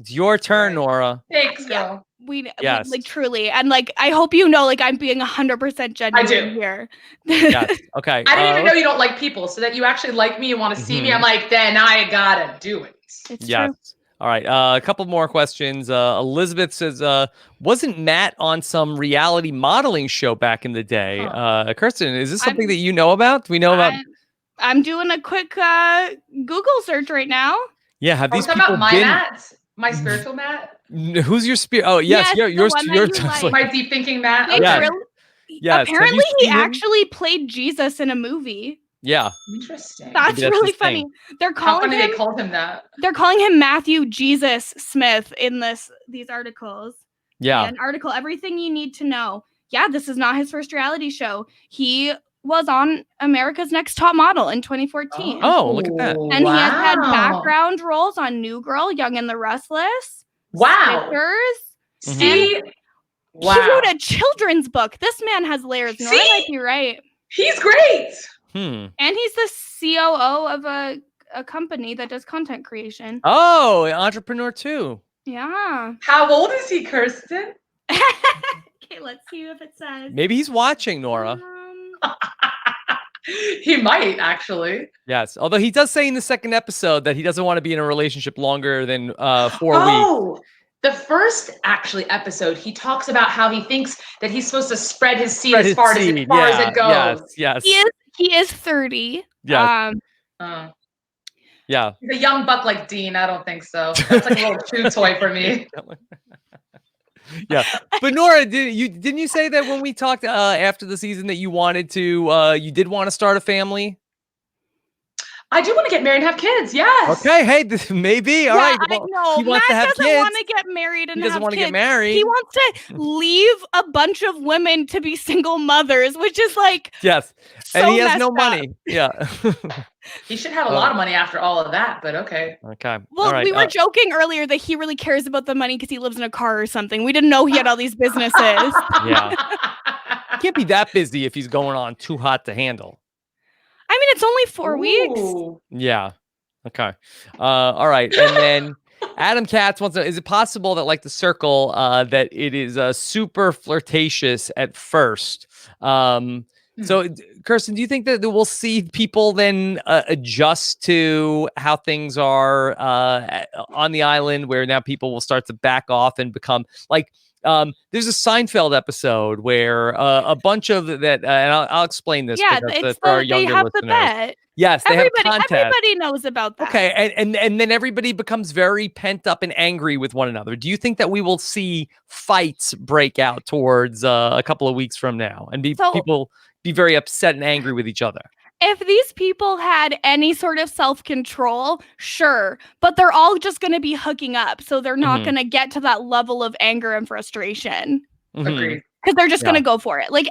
It's your turn, Nora. Thanks, girl. We like truly, and like, I hope you know, like, I'm being 100% genuine here. Yes. Okay. I didn't even know you don't like people, so that you actually like me and want to see me. I'm like, then I gotta do it. It's true. All right, a couple more questions. Elizabeth says, wasn't Matt on some reality modeling show back in the day? Kirsten, is this something that you know about? Do we know about? I'm doing a quick Google search right now. Yeah, have these people about my been... Matt? My spiritual Matt? Who's your spirit? Oh, yes, yours. Like. My deep thinking Matt? Apparently, he actually played Jesus in a movie. Yeah. Interesting. That's really funny. They're calling him. They called him that. They're calling him Matthew Jesus Smith in these articles. Yeah. An article, everything you need to know. Yeah, this is not his first reality show. He was on America's Next Top Model in 2014. Oh, look at that. And he has had background roles on New Girl, Young and the Restless. Wow. Stickers. He wrote a children's book. This man has layers. Nora might be right. He's great. And he's the COO of a company that does content creation. Oh, an entrepreneur too. Yeah. How old is he, Kirsten? Okay, let's see if it says. Maybe he's watching, Nora. He might actually. Yes. Although he does say in the second episode that he doesn't want to be in a relationship longer than 4 weeks. Oh, the first actually episode, he talks about how he thinks that he's supposed to spread his seed as far as it goes. Yes. He is 30. Yeah. Yeah. He's a young buck like Dean. I don't think so. That's like a little chew toy for me. Yeah, but Nora, didn't you say that when we talked after the season that you wanted to you did want to start a family? I do want to get married and have kids. Yes. Okay. Hey, maybe. All right. Well, he wants Matt doesn't want to get married and he doesn't want to get married. He wants to leave a bunch of women to be single mothers, which is like yes, so and he has no up. money. Yeah. He should have a lot of money after all of that, but okay. Okay. Well, we were joking earlier that he really cares about the money because he lives in a car or something. We didn't know he had all these businesses. Yeah. He can't be that busy if he's going on Too Hot to Handle. I mean, it's only 4 weeks. Yeah. Okay. All right. And then Adam Katz wants to know, is it possible that like The Circle, that it is super flirtatious at first? So, Kirsten, do you think that we'll see people then adjust to how things are on the island, where now people will start to back off and become like, there's a Seinfeld episode where a bunch of that, and I'll explain this. Yeah, it's for our younger they have listeners. the bet. Yes, they have contest. Everybody knows about that. Okay, and then everybody becomes very pent up and angry with one another. Do you think that we will see fights break out towards a couple of weeks from now, and people be very upset and angry with each other? If these people had any sort of self-control, sure, but they're all just going to be hooking up, so they're not going to get to that level of anger and frustration. Agreed. Because they're just going to go for it. Like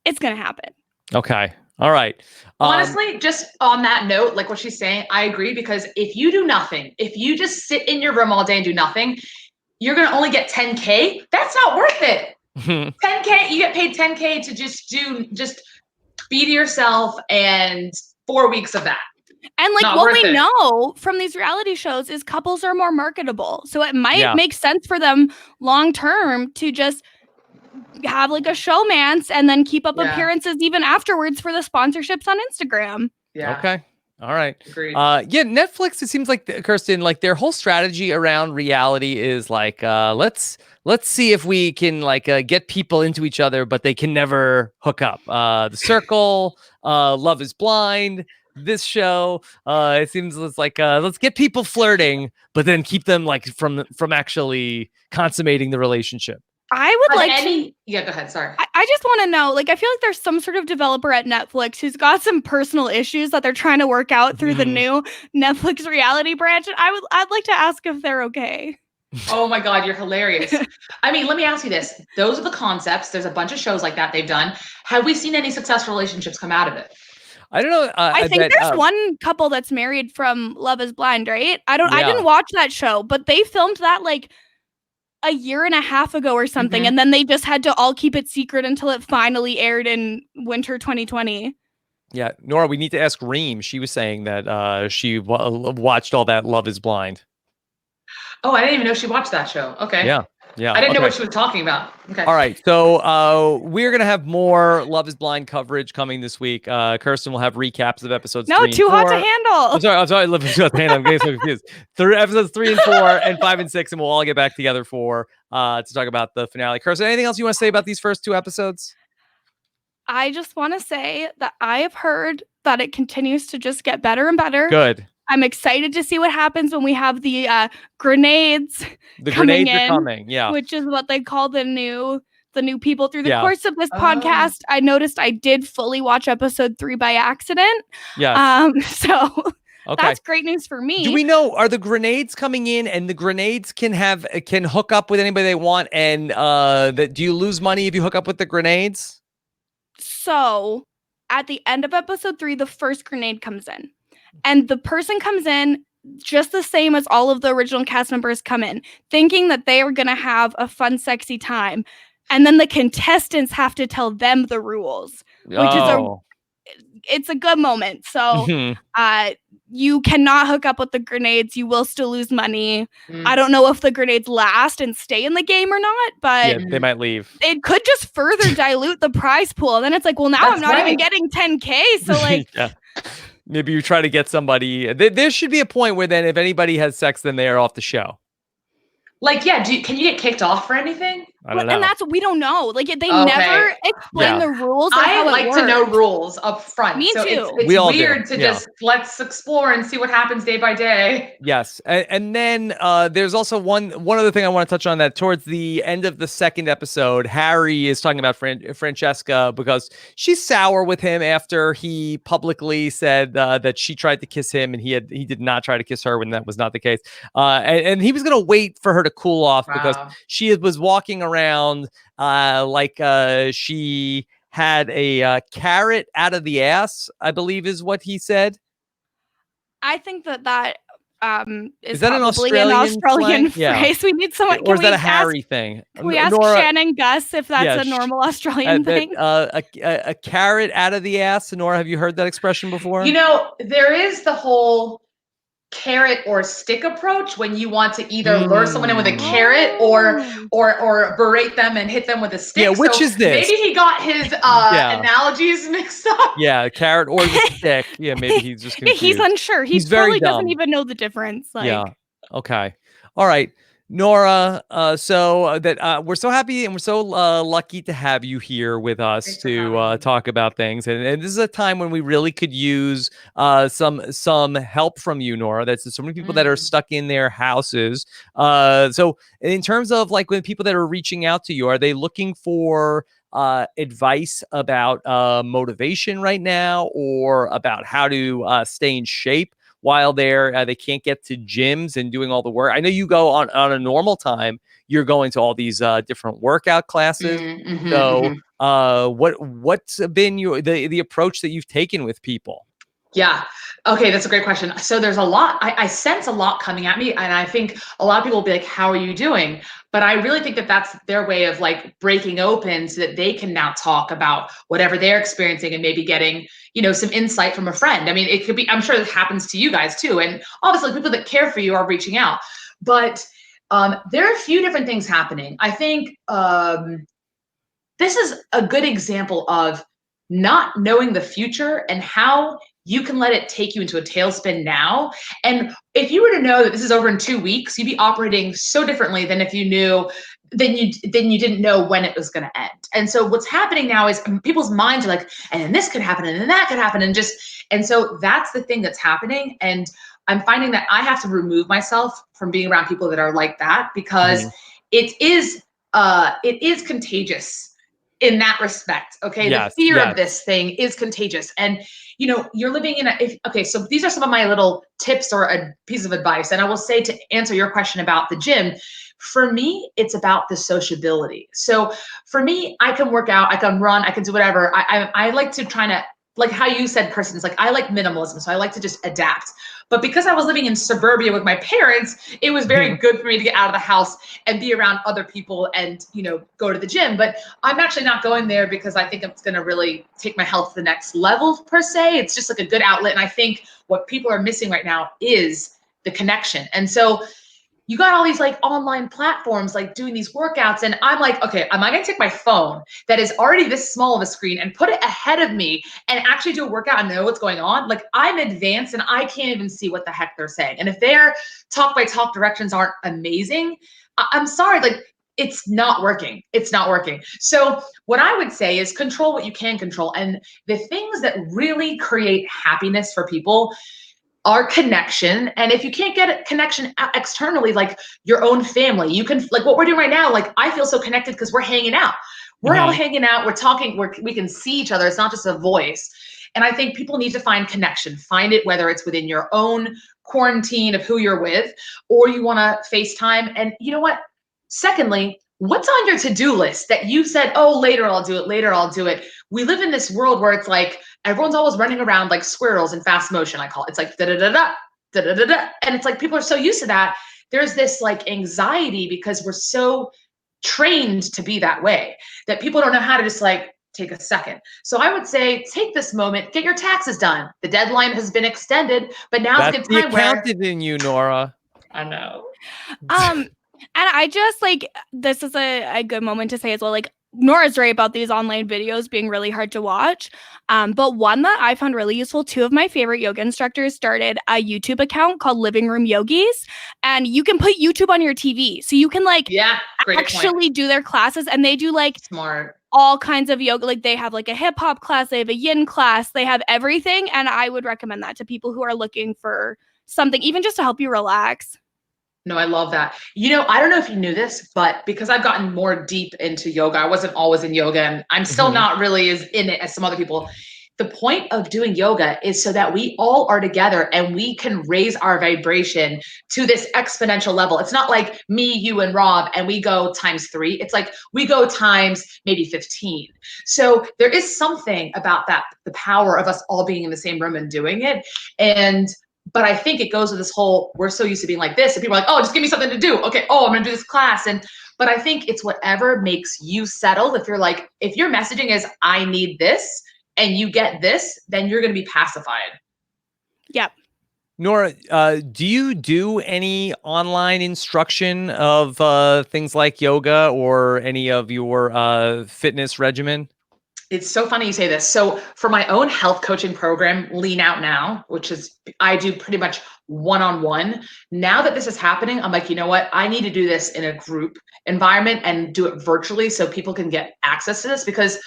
it's going to happen. Okay. All right. Honestly, just on that note, like what she's saying, I agree, because if you do nothing, if you just sit in your room all day and do nothing, you're going to only get 10K. That's not worth it. 10K, you get paid 10K to just be to yourself, and 4 weeks of that. And like what we know from these reality shows is couples are more marketable. So it might make sense for them long term to just have like a showmance and then keep up appearances even afterwards for the sponsorships on Instagram. Yeah. Okay. All right. Agreed. Yeah, Netflix, it seems like, Kirsten, like their whole strategy around reality is like, let's see if we can like get people into each other, but they can never hook up. The Circle, Love is Blind, this show, it seems it's like, let's get people flirting, but then keep them like from actually consummating the relationship. I would yeah, go ahead. Sorry. I just want to know, like, I feel like there's some sort of developer at Netflix who's got some personal issues that they're trying to work out through the new Netflix reality branch. And I'd like to ask if they're okay. Oh my God, you're hilarious. I mean, let me ask you this. Those are the concepts. There's a bunch of shows like that they've done. Have we seen any successful relationships come out of it? I don't know. I think there's one couple that's married from Love is Blind, right? I didn't watch that show, but they filmed that like a year and a half ago or something, and then they just had to all keep it secret until it finally aired in winter 2020. Yeah, Nora, we need to ask Reem. She was saying that she watched all that Love is Blind. Oh, I didn't even know she watched that show. Okay. Yeah. I didn't know what she was talking about. Okay. All right. So we're going to have more Love is Blind coverage coming this week. Kirsten will have recaps of episodes 3 and 4. Too Hot to Handle. I'm sorry. Love is Hot to Handle. I'm getting so confused. Episodes 3 and 4 and 5 and 6, and we'll all get back together to talk about the finale. Kirsten, anything else you want to say about these first 2 episodes? I just want to say that I have heard that it continues to just get better and better. Good. I'm excited to see what happens when we have the grenades. The grenades are coming, yeah. Which is what they call the new people. Through the course of this podcast, I noticed I did fully watch episode 3 by accident. Yeah. So that's great news for me. Do we know, are the grenades coming in, and the grenades can hook up with anybody they want, and do you lose money if you hook up with the grenades? So at the end of episode 3, the first grenade comes in. And the person comes in just the same as all of the original cast members come in, thinking that they are going to have a fun, sexy time. And then the contestants have to tell them the rules, which is it's a good moment. So you cannot hook up with the grenades. You will still lose money. Mm. I don't know if the grenades last and stay in the game or not, but Yeah, they might leave. it could just further dilute the prize pool. And then it's like, well, now I'm not even getting 10K. So like, yeah. Maybe you try to get somebody. There should be a point where then if anybody has sex, then they are off the show. Like, yeah, can you get kicked off for anything? I don't know. And that's what we don't know. Like they never explain the rules. I like to know rules up front. Me too. It's weird to just let's explore and see what happens day by day. Yes, and then there's also one other thing I want to touch on, that towards the end of the second episode, Harry is talking about Francesca because she's sour with him after he publicly said that she tried to kiss him and he did not try to kiss her when that was not the case. And he was going to wait for her to cool off because she was walking around like she had a carrot out of the ass, I believe is what he said. I think that is that probably an Australian phrase. Yeah. We need someone. Or is that a Harry thing? Can we ask Nora, Shannon Gus if that's a normal Australian thing? A carrot out of the ass. Nora, have you heard that expression before? You know, there is the whole carrot or stick approach when you want to either lure someone in with a carrot or berate them and hit them with a stick. Yeah, which is this? Maybe he got his analogies mixed up. Yeah, carrot or the stick. Yeah, maybe he's just confused. He's unsure. He probably doesn't even know the difference. Like, yeah. Okay. All right. Nora, so that we're so happy and we're so lucky to have you here with us to talk about things, and this is a time when we really could use some help from you, Nora. That's so many people that are stuck in their houses. So in terms of like when people that are reaching out to you, are they looking for advice about motivation right now, or about how to stay in shape while they can't get to gyms and doing all the work? I know you go on a normal time, you're going to all these different workout classes. What's been the approach that you've taken with people? Yeah. Okay. That's a great question. So there's a lot, I sense a lot coming at me, and I think a lot of people will be like, how are you doing? But I really think that that's their way of like breaking open so that they can now talk about whatever they're experiencing and maybe getting, some insight from a friend. I mean, it could be, I'm sure this happens to you guys too. And obviously people that care for you are reaching out, but there are a few different things happening. I think this is a good example of not knowing the future and how you can let it take you into a tailspin now. And if you were to know that this is over in 2 weeks, you'd be operating so differently than if you knew, then you didn't know when it was going to end. And so what's happening now is people's minds are like, and then this could happen, and then that could happen. And so that's the thing that's happening. And I'm finding that I have to remove myself from being around people that are like that, because it is contagious in that respect. Okay. Yes, the fear of this thing is contagious. And you're living in so these are some of my little tips or a piece of advice. And I will say, to answer your question about the gym, for me, it's about the sociability. So for me, I can work out, I can run, I can do whatever. I like to try to, like how you said, Kristen, it's like, I like minimalism. So I like to just adapt. But because I was living in suburbia with my parents, it was very good for me to get out of the house and be around other people and, go to the gym. But I'm actually not going there because I think it's going to really take my health to the next level per se. It's just like a good outlet. And I think what people are missing right now is the connection. And so you got all these like online platforms, like doing these workouts. And I'm like, okay, am I going to take my phone that is already this small of a screen and put it ahead of me and actually do a workout and know what's going on? Like, I'm advanced and I can't even see what the heck they're saying. And if their talk by talk directions aren't amazing, I'm sorry, like it's not working. It's not working. So what I would say is control what you can control. And the things that really create happiness for people are connection. And if you can't get a connection externally, like your own family, you can, like what we're doing right now, like I feel so connected because we're hanging out. We're all hanging out, we're talking, we can see each other. It's not just a voice. And I think people need to find connection, find it, whether it's within your own quarantine of who you're with, or you want to FaceTime. And you know what? Secondly, what's on your to-do list that you said, oh, later I'll do it, later I'll do it. We live in this world where it's like, everyone's always running around like squirrels in fast motion, I call it. It's like da-da-da-da, da-da-da-da. And it's like, people are so used to that. There's this like anxiety because we're so trained to be that way that people don't know how to just like take a second. So I would say take this moment, get your taxes done. The deadline has been extended, but now's a That's good the time where accountant in you, Nora. I know. And I just like this is a good moment to say as well, like Nora's right about these online videos being really hard to watch. But one that I found really useful, two of my favorite yoga instructors started a YouTube account called Living Room Yogis. And you can put YouTube on your TV. So you can like actually do their classes, and they do like smart all kinds of yoga. Like they have like a hip hop class, they have a yin class, they have everything. And I would recommend that to people who are looking for something, even just to help you relax. No, I love that. You know, I don't know if you knew this, but because I've gotten more deep into yoga, I wasn't always in yoga, and I'm still not really as in it as some other people. The point of doing yoga is so that we all are together and we can raise our vibration to this exponential level. It's not like me, you, and Rob, and we go times 3. It's like we go times maybe 15. So there is something about that, the power of us all being in the same room and doing it. But I think it goes with this whole, we're so used to being like this, and people are like, oh, just give me something to do. Okay, I'm gonna do this class. But I think it's whatever makes you settle. If your messaging is, I need this, and you get this, then you're gonna be pacified. Yep. Nora, do you do any online instruction of things like yoga or any of your fitness regimen? It's so funny you say this. So for my own health coaching program, Lean Out Now, which is, I do pretty much one-on-one. Now that this is happening, I'm like, you know what? I need to do this in a group environment and do it virtually so people can get access to this, because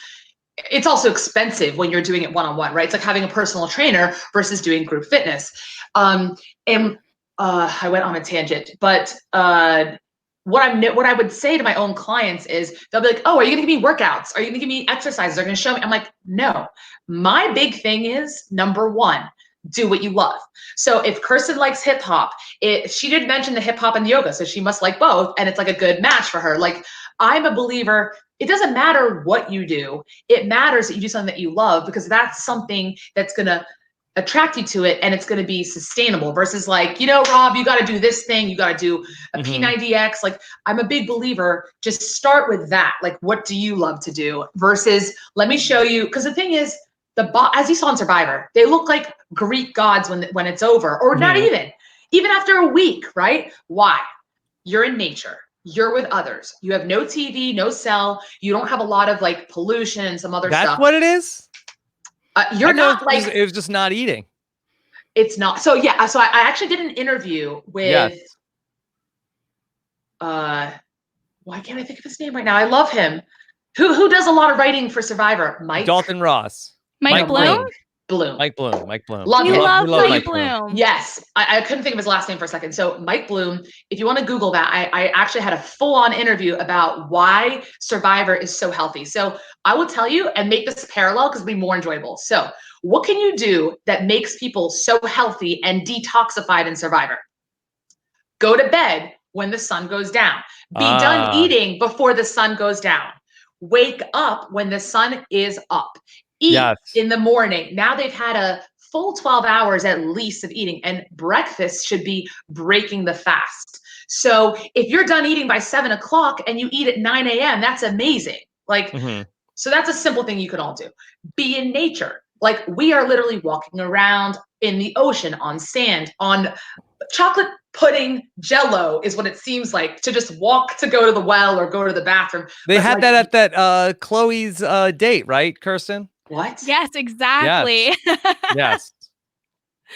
it's also expensive when you're doing it one-on-one, right? It's like having a personal trainer versus doing group fitness. I went on a tangent, but what I would say to my own clients is they'll be like, oh, are you gonna give me workouts? Are you gonna give me exercises? Are you gonna show me? I'm like, no. My big thing is, number one, do what you love. So if Kirsten likes hip hop, she did mention the hip hop and the yoga, so she must like both, and it's like a good match for her. Like, I'm a believer, it doesn't matter what you do. It matters that you do something that you love, because that's something that's gonna attract you to it, and it's going to be sustainable versus like, Rob, you got to do this thing, you got to do a P90X. Like, I'm a big believer, just start with that. Like, what do you love to do versus let me show you, because the thing is, as you saw in Survivor, they look like Greek gods when it's over, or not even after a week, right? Why? You're in nature. You're with others. You have no TV, no cell. You don't have a lot of like pollution and some other stuff. That's what it is? You're not like, it was just not eating. It's not. So yeah. So I actually did an interview with, why can't I think of his name right now? I love him. Who does a lot of writing for Survivor? Dalton Ross. Mike Bloom? Mike Bloom. Love him. Love Mike Bloom. Yes. I couldn't think of his last name for a second. So Mike Bloom, if you want to Google that, I actually had a full-on interview about why Survivor is so healthy. So I will tell you and make this parallel because it'll be more enjoyable. So what can you do that makes people so healthy and detoxified in Survivor? Go to bed when the sun goes down. Be done eating before the sun goes down. Wake up when the sun is up. Eat in the morning. Now they've had a full 12 hours at least of eating, and breakfast should be breaking the fast. So if you're done eating by 7 o'clock and you eat at 9 a.m., that's amazing. Like, so that's a simple thing you can all do. Be in nature. Like, we are literally walking around in the ocean, on sand, on chocolate pudding Jello is what it seems like to just walk to go to the well or go to the bathroom. They had that at that Chloe's date, right, Kirsten? What? Yes, exactly. Yes.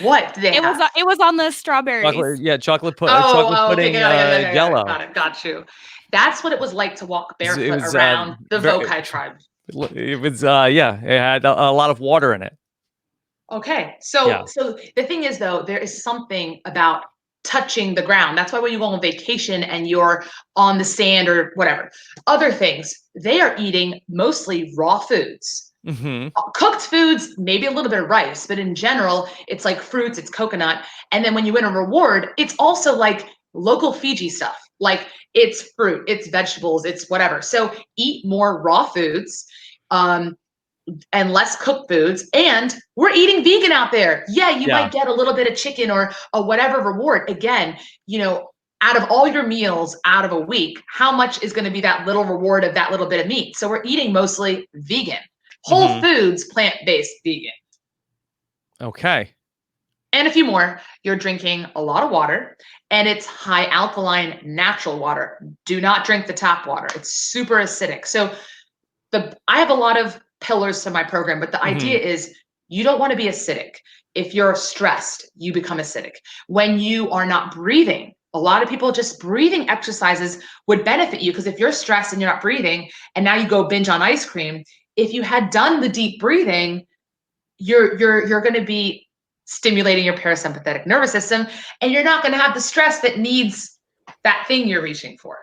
What? It was on the strawberries. Chocolate pudding Jello. Got you. That's what it was like to walk barefoot around the Vokai tribe. It was it had a lot of water in it. Okay. So the thing is, though, there is something about touching the ground. That's why when you go on vacation and you're on the sand or whatever, other things, they are eating mostly raw foods. Cooked foods, maybe a little bit of rice, but in general, it's like fruits, it's coconut. And then when you win a reward, it's also like local Fiji stuff. Like, it's fruit, it's vegetables, it's whatever. So eat more raw foods and less cooked foods. And we're eating vegan out there. Yeah, you might get a little bit of chicken or a whatever reward. Again, out of all your meals out of a week, how much is going to be that little reward of that little bit of meat? So we're eating mostly vegan. Whole Foods, plant-based vegan. Okay. And a few more. You're drinking a lot of water, and it's high alkaline natural water. Do not drink the tap water. It's super acidic. So I have a lot of pillars to my program, but the idea is you don't want to be acidic. If you're stressed, you become acidic. When you are not breathing, a lot of people, just breathing exercises would benefit you, because if you're stressed and you're not breathing and now you go binge on ice cream, if you had done the deep breathing, you're going to be stimulating your parasympathetic nervous system, and you're not going to have the stress that needs that thing you're reaching for.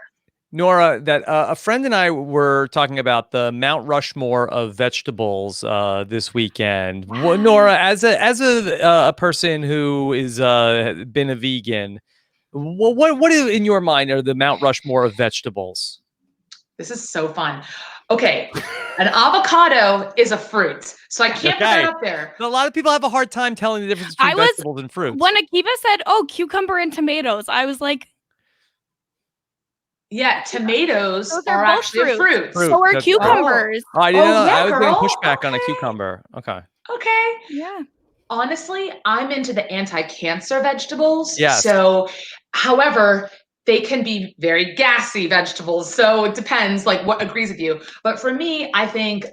Nora, that a friend and I were talking about the Mount Rushmore of vegetables this weekend. Wow. Nora, as a person who is been a vegan, what in your mind are the Mount Rushmore of vegetables? This is so fun. Okay, an avocado is a fruit, so I can't put that up there. A lot of people have a hard time telling the difference between vegetables and fruits. When Akiva said, "Oh, cucumber and tomatoes," I was like, "Yeah, tomatoes are actually fruits. So are cucumbers." Oh, I didn't know. I was going to push back on a cucumber. Okay. Okay. Yeah. Honestly, I'm into the anti-cancer vegetables. Yes. So, however, they can be very gassy vegetables. So it depends, like what agrees with you. But for me, I think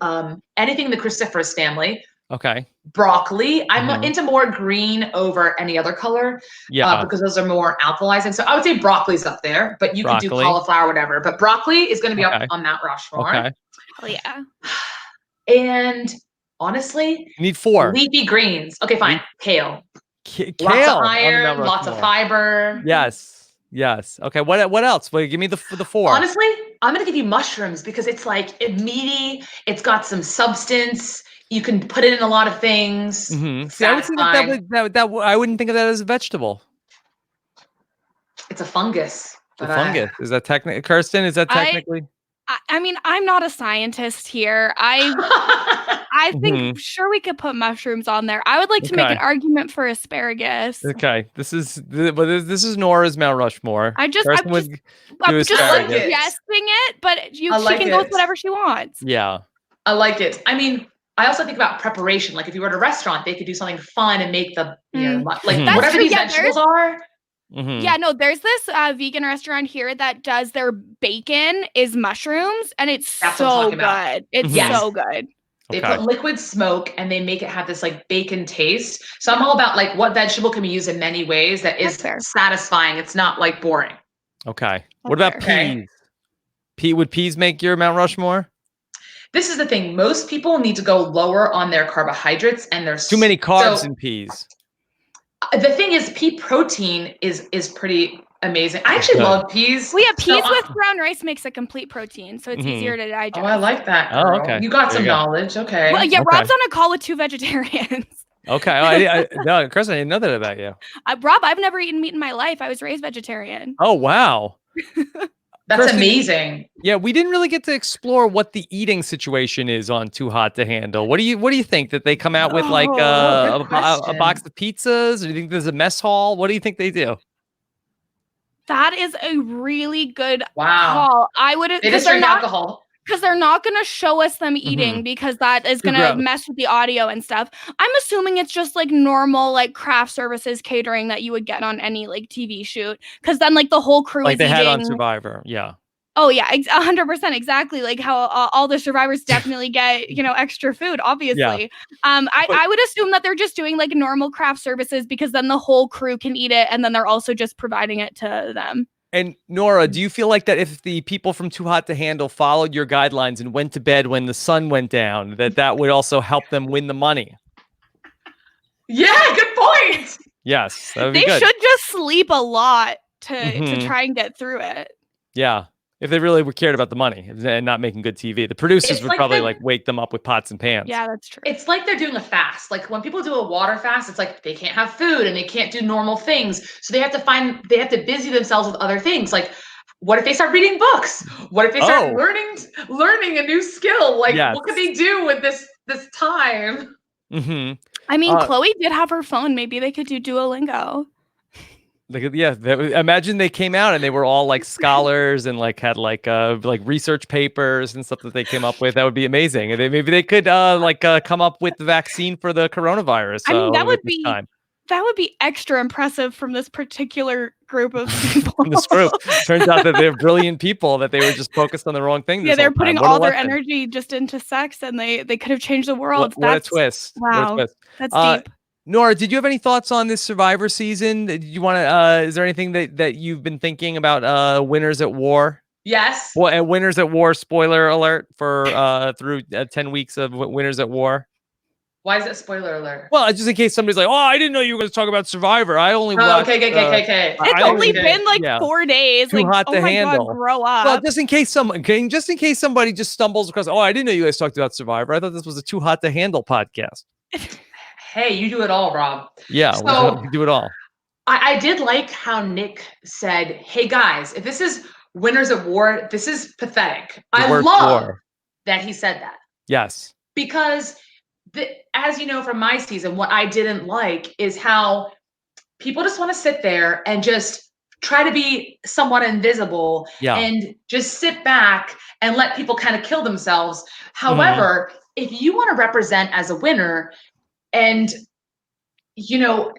anything in the cruciferous family. Okay. Broccoli. I'm into more green over any other color. Yeah. Because those are more alkalizing. So I would say broccoli's up there, but you can do cauliflower, whatever. But broccoli is going to be up on that Rushmore. Okay. Oh yeah. And honestly, you need 4 leafy greens. Okay, fine. Kale. Kale. Lots of iron, lots of fiber. Yes. Yes. Okay. What else? Well, give me the 4. Honestly, I'm gonna give you mushrooms, because it's like meaty. It's got some substance. You can put it in a lot of things. See, I would think I wouldn't think of that as a vegetable. It's a fungus. A fungus. Is that technically, Kirsten? Is that technically? I mean, I'm not a scientist here. I think sure we could put mushrooms on there. I would like to make an argument for asparagus. Okay, this is Nora's Mount Rushmore. I'm just suggesting it, but she can go with whatever she wants. Yeah, I like it. I mean, I also think about preparation. Like if you were at a restaurant, they could do something fun and make the whatever these vegetables are. Yeah, no, there's this vegan restaurant here that does their bacon is mushrooms, and it's so good. It's so good. They put liquid smoke and they make it have this like bacon taste. So I'm all about like what vegetable can be used in many ways that is satisfying. It's not like boring. Okay. What about peas? Would peas make your Mount Rushmore? This is the thing. Most people need to go lower on their carbohydrates, and there's too many carbs in peas. The thing is, pea protein is pretty amazing. I actually love peas. Well, yeah, peas with brown rice makes a complete protein, so it's easier to digest. Oh, I like that. Girl. Oh, okay. You got some knowledge. Okay. Well, yeah, Rob's on a call with 2 vegetarians. Okay. No, Chris, I didn't know that about you. Rob, I've never eaten meat in my life. I was raised vegetarian. Oh, wow. That's Kirsten, amazing. Yeah, we didn't really get to explore what the eating situation is on Too Hot to Handle. What do you think, that they come out with like a box of pizzas, or do you think there's a mess hall? What do you think they do? That is a really good call. I would have. They just drink alcohol. Because they're not going to show us them eating, because that is going to mess with the audio and stuff. I'm assuming it's just like normal like craft services catering that you would get on any like TV shoot. Because then like the whole crew like is they eating. Had on Survivor. Yeah. Oh yeah, 100%, exactly. Like how all the survivors definitely get extra food. Obviously, I would assume that they're just doing like normal craft services, because then the whole crew can eat it, and then they're also just providing it to them. And Nora, do you feel like that if the people from Too Hot to Handle followed your guidelines and went to bed when the sun went down, that would also help them win the money? Yeah, good point. Yes, that would be good. They should just sleep a lot to try and get through it. Yeah. If they really were cared about the money and not making good TV, the producers would probably like wake them up with pots and pans. Yeah, that's true. It's like they're doing a fast. Like when people do a water fast, it's like they can't have food and they can't do normal things. So they have to busy themselves with other things. Like, what if they start reading books? What if they start learning a new skill? Like, what could they do with this time? I mean, Chloe did have her phone. Maybe they could do Duolingo. Imagine they came out and they were all like scholars and like had like research papers and stuff that they came up with. That would be amazing. And maybe they could come up with the vaccine for the coronavirus. I mean, that would be extra impressive from this particular group of people. This group turns out that they're brilliant people, that they were just focused on the wrong thing. Yeah, they're putting all their energy just into sex, and they could have changed the world. What a twist! Wow, that's deep. Nora, did you have any thoughts on this Survivor season? Did you want to? Is there anything that you've been thinking about? Winners at War. Yes. Well, Winners at War. Spoiler alert for through 10 weeks of Winners at War. Why is it spoiler alert? Well, just in case somebody's like, "Oh, I didn't know you were going to talk about Survivor." I only watched. Okay. It's only been like 4 days. Too hot to handle. God, grow up. Well, just in case somebody just stumbles across. Oh, I didn't know you guys talked about Survivor. I thought this was a Too Hot to Handle podcast. Hey, you do it all, Rob. Yeah, so we do it all. I did like how Nick said, "Hey guys, if this is Winners at War, this is pathetic." I love that he said that. Yes, because as you know from my season, what I didn't like is how people just want to sit there and just try to be somewhat invisible and just sit back and let people kind of kill themselves. However, if you want to represent as a winner, and you're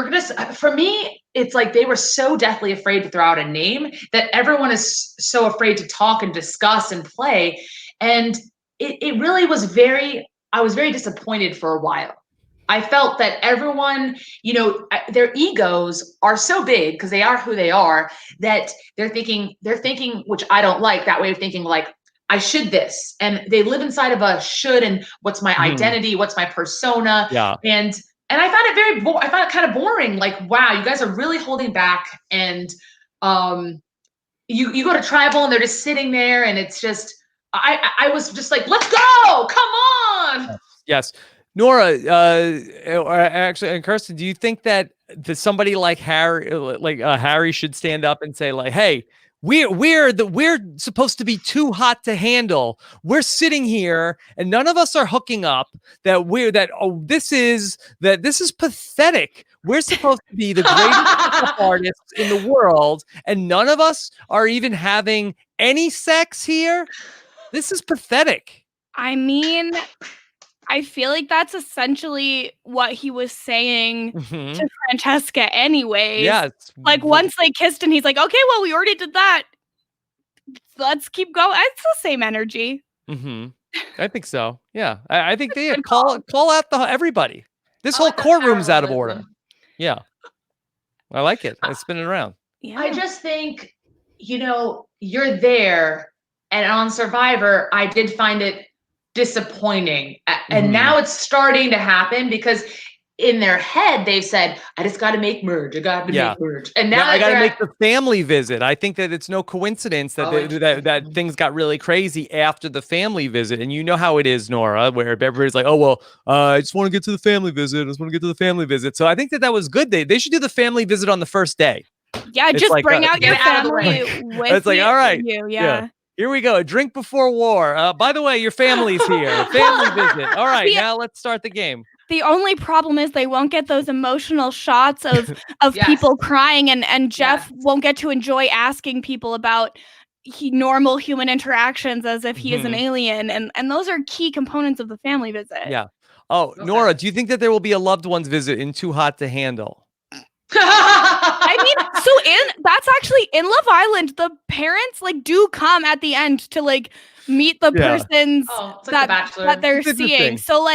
gonna, for me, it's like they were so deathly afraid to throw out a name that everyone is so afraid to talk and discuss and play. And it really was I was very disappointed for a while. I felt that everyone, their egos are so big because they are who they are, that they're thinking, which I don't like, that way of thinking, like, I should this. And they live inside of a should, and what's my identity? What's my persona? Yeah. And I found it I found it kind of boring. Like, wow, you guys are really holding back. And you go to Tribal and they're just sitting there, and it's just, I was just like, let's go, come on. Yes. Nora, actually, and Kirsten, do you think that somebody like Harry should stand up and say, like, "Hey, we're supposed to be too hot to handle. We're sitting here and none of us are hooking up. This is pathetic. We're supposed to be the greatest artists in the world, and none of us are even having any sex here. This is pathetic." I mean, I feel like that's essentially what he was saying to Francesca anyways. Yes. Like, once they kissed and he's like, "Okay, well, we already did that. Let's keep going." It's the same energy. I think so. Yeah. I think they call out everybody. This whole courtroom's out of order. Yeah. I like it. I spin it around. Yeah. I just think, you're there, and on Survivor, I did find it disappointing. And now it's starting to happen, because in their head they've said, "I just got to make merge. I got to make merge." And now I got to make the family visit. I think that it's no coincidence that that things got really crazy after the family visit. And you know how it is, Nora, where everybody's like, "Oh, well, I just want to get to the family visit. So I think that was good. They should do the family visit on the first day. Yeah, just like, bring out your family with it's like, all right, you. Yeah. Here we go. A drink before war. By the way, your family's here. Family visit. All right, now let's start the game. The only problem is they won't get those emotional shots of people crying, and Jeff won't get to enjoy asking people about normal human interactions as if he is an alien. And those are key components of the family visit. Yeah. Oh, okay. Nora, do you think that there will be a loved ones visit in Too Hot to Handle? I mean, so that's actually in Love Island, the parents do come at the end to meet the persons that they're seeing. So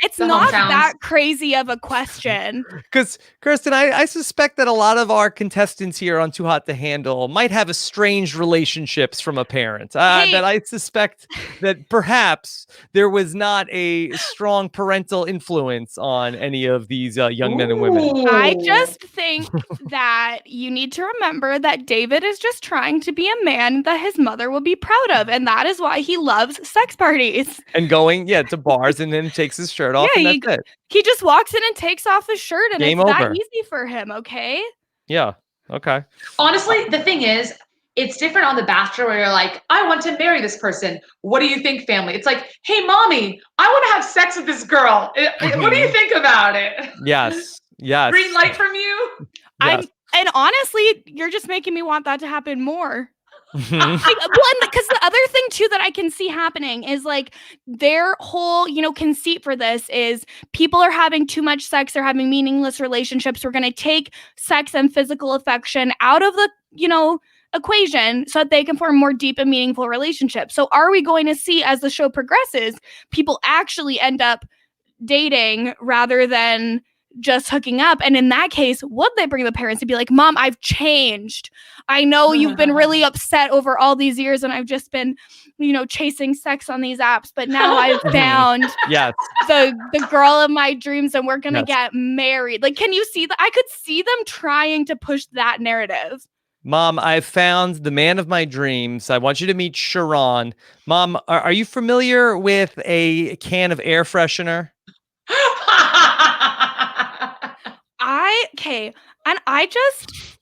it's not that crazy of a question. Because, Kirsten, I suspect that a lot of our contestants here on Too Hot to Handle might have estranged relationships from a parent. That I suspect that perhaps there was not a strong parental influence on any of these young men and women. I just think that you need to remember that David is just trying to be a man that his mother will be proud of. And that is why he loves sex parties. And going, to bars and then takes his shirt off, and that's it. He just walks in and takes off his shirt, and Game it's over. that easy for him, okay? Yeah, okay. Honestly, the thing is, it's different on The Bachelor, where you're like, "I want to marry this person. What do you think, family?" It's like, "Hey, mommy, I want to have sex with this girl. What do you think about it?" Yes. Green light from you? Yes. And honestly, you're just making me want that to happen more. Mhm. Because the other thing too that I can see happening is like their whole, conceit for this is people are having too much sex, they're having meaningless relationships. We're going to take sex and physical affection out of the, equation so that they can form more deep and meaningful relationships. So are we going to see as the show progresses, people actually end up dating rather than just hooking up? And in that case, would they bring the parents to be like, Mom, I've changed. I know you've been really upset over all these years and I've just been, chasing sex on these apps, but now I've found Yes. the girl of my dreams and we're going to Yes. get married. Like, can you see that? I could see them trying to push that narrative. Mom, I've found the man of my dreams. I want you to meet Sharon. Mom, are you familiar with a can of air freshener? And I just,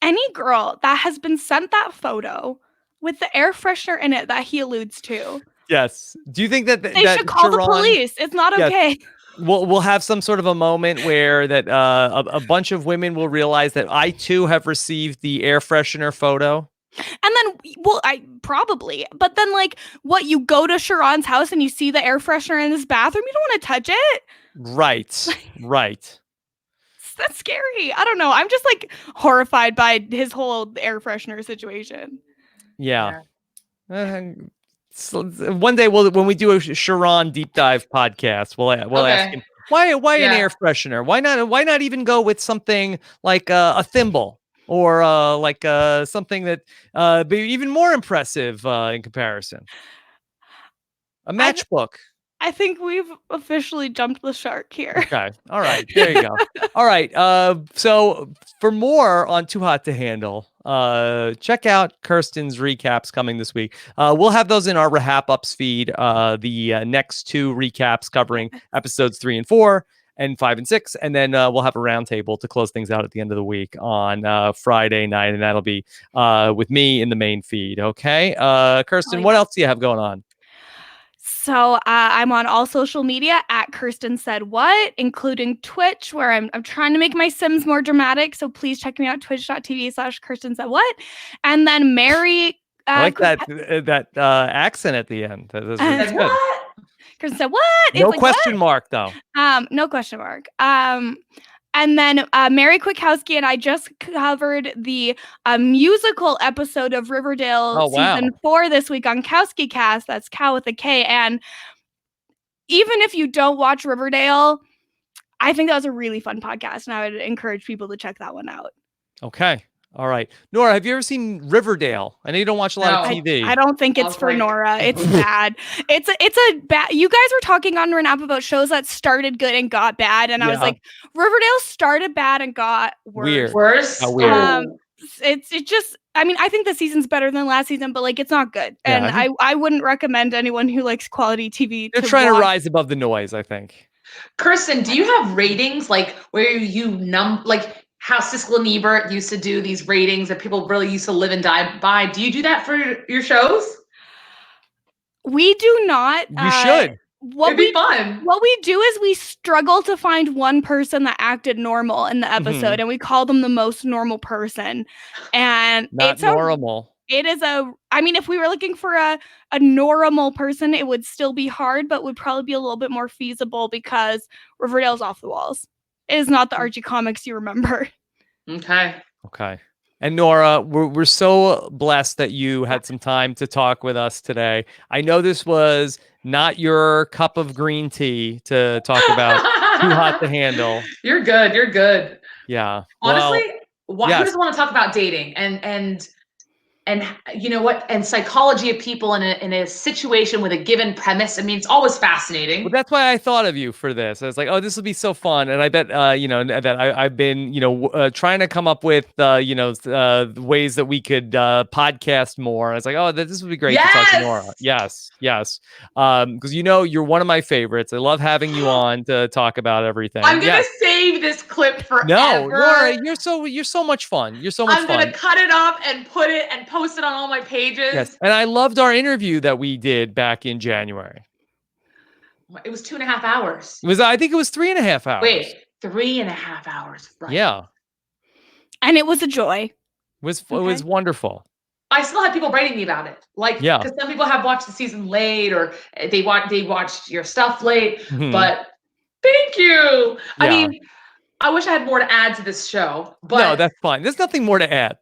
any girl that has been sent that photo with the air freshener in it that he alludes to, Yes. Do you think that they should call the police. It's not Yes. okay. We'll have some sort of a moment where that a bunch of women will realize that I too have received the air freshener photo. And then, I probably, but then like what, you go to Sharon's house and you see the air freshener in his bathroom, you don't want to touch it. Right. Right. That's scary. I don't know. I'm just like horrified by his whole air freshener situation. Yeah. So one day when we do a Sharon deep dive podcast, we'll ask him why an air freshener? Why not even go with something like a thimble or something that be even more impressive in comparison? A matchbook. I think we've officially jumped the shark here. Okay. All right. There you go. All right. So for more on Too Hot to Handle, check out Kirsten's recaps coming this week. We'll have those in our Rehap Ups feed. The next two recaps covering episodes 3 and 4 and 5 and 6. And then we'll have a roundtable to close things out at the end of the week on Friday night. And that'll be with me in the main feed. Okay. Kirsten, what else do you have going on? So I'm on all social media at Kirsten Said What, including Twitch, where I'm trying to make my Sims more dramatic. So please check me out, twitch.tv/Kirsten Said What. And then Mary. I like that accent at the end. That's really good. What? Kirsten Said What? No question mark, though. No question mark. And then Mary Kwiatkowski and I just covered the musical episode of Riverdale season 4 this week on Kowski Cast. That's Cow with a K. And even if you don't watch Riverdale, I think that was a really fun podcast, and I would encourage people to check that one out. Okay. All right. Nora, have you ever seen Riverdale? I know you don't watch a lot of TV. I don't think it's for Nora. It's bad. It's a bad. You guys were talking on Renap about shows that started good and got bad, and I was like, Riverdale started bad and got worse. Worse. Weird. It just. I mean, I think the season's better than last season, but like, it's not good, and I wouldn't recommend anyone who likes quality TV. They're trying to rise above the noise, I think. Kirsten, do you have ratings like where you like how Siskel and Ebert used to do these ratings that people really used to live and die by? Do you do that for your shows? We do not. You should. It'd be fun. What we do is we struggle to find one person that acted normal in the episode, and we call them the most normal person. And not normal. I mean, if we were looking for a normal person, it would still be hard, but would probably be a little bit more feasible because Riverdale's off the walls. It is not the Archie comics you remember. Okay. And Nora, we're so blessed that you had some time to talk with us today. I know this was not your cup of green tea to talk about Too Hot to Handle. You're good. Yeah. Honestly, who doesn't want to talk about dating and you know what, and psychology of people in a situation with a given premise? I mean, it's always fascinating. Well, that's why I thought of you for this. I was like, oh, this will be so fun. And I bet, that I've been, trying to come up with, ways that we could podcast more. I was like, oh, this would be great to talk to Nora. Yes. Because, you're one of my favorites. I love having you on to talk about everything. I'm going to save this clip forever. No, Nora, you're so much fun. You're so much fun. I'm going to cut it up and put it and post it on all my pages. Yes. And I loved our interview that we did back in January. It was 2.5 hours. I think it was 3.5 hours. Wait, 3.5 hours. Right. Yeah. And it was a joy. It was wonderful. I still have people writing me about it. Like, Yeah. because some people have watched the season late or they watched your stuff late. Mhm. But thank you. I Yeah. mean, I wish I had more to add to this show. But No, that's fine. There's nothing more to add.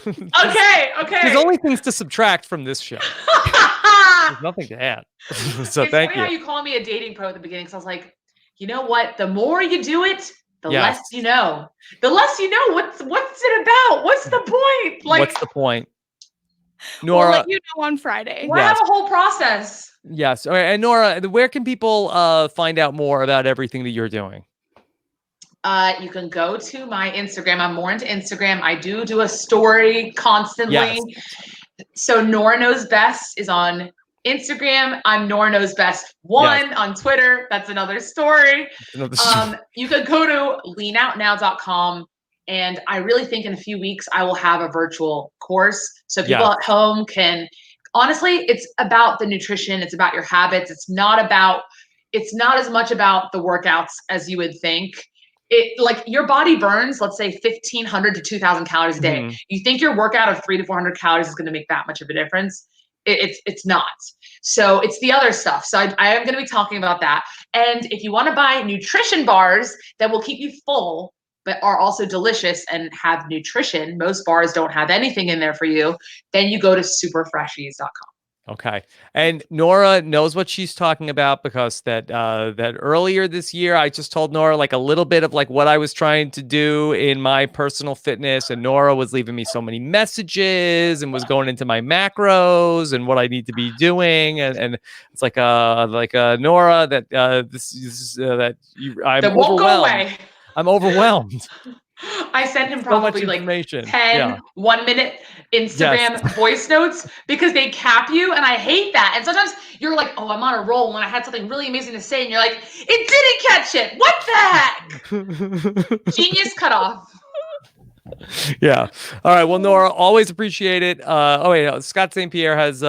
okay. There's only things to subtract from this show. There's nothing to add. So it's thank funny you. how you call me a dating pro at the beginning. So I was like, you know what? The more you do it, the Yes. less you know. The less you know. What's it about? What's the point? Like, What's the point? We'll Nora, let you know on Friday. why have a whole process? yes. All right. And Nora, where can people find out more about everything that you're doing? You can go to my Instagram. I'm more into Instagram. I do a story constantly. Yes. So Nora Knows Best is on Instagram. I'm Nora Knows Best 1 on Twitter. That's another story. You could go to leanoutnow.com. And I really think in a few weeks, I will have a virtual course. So people at home can, honestly, it's about the nutrition. It's about your habits. It's not as much about the workouts as you would think. Like your body burns, let's say 1,500 to 2,000 calories a day. You think your workout of 300 to 400 calories is going to make that much of a difference? It's not. So it's the other stuff. So I am going to be talking about that. And if you want to buy nutrition bars that will keep you full, but are also delicious and have nutrition, most bars don't have anything in there for you, then you go to superfreshies.com. Okay. And Nora knows what she's talking about because that earlier this year, I just told Nora like a little bit of like what I was trying to do in my personal fitness. And Nora was leaving me so many messages and was going into my macros and what I need to be doing. And it's like Nora, that I'm that won't overwhelmed. Go away. I'm overwhelmed. I sent him probably like 10 1-minute Instagram voice notes because they cap you, and I hate that. And sometimes you're like, oh, I'm on a roll when I had something really amazing to say, and you're like, it didn't catch it. What the heck? Genius cut off. Yeah. All right. Well, Nora, always appreciate it. Scott St. Pierre has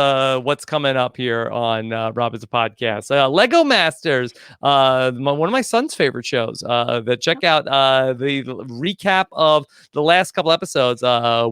what's coming up here on Rob is a Podcast. Lego Masters, one of my son's favorite shows. Check out the recap of the last couple episodes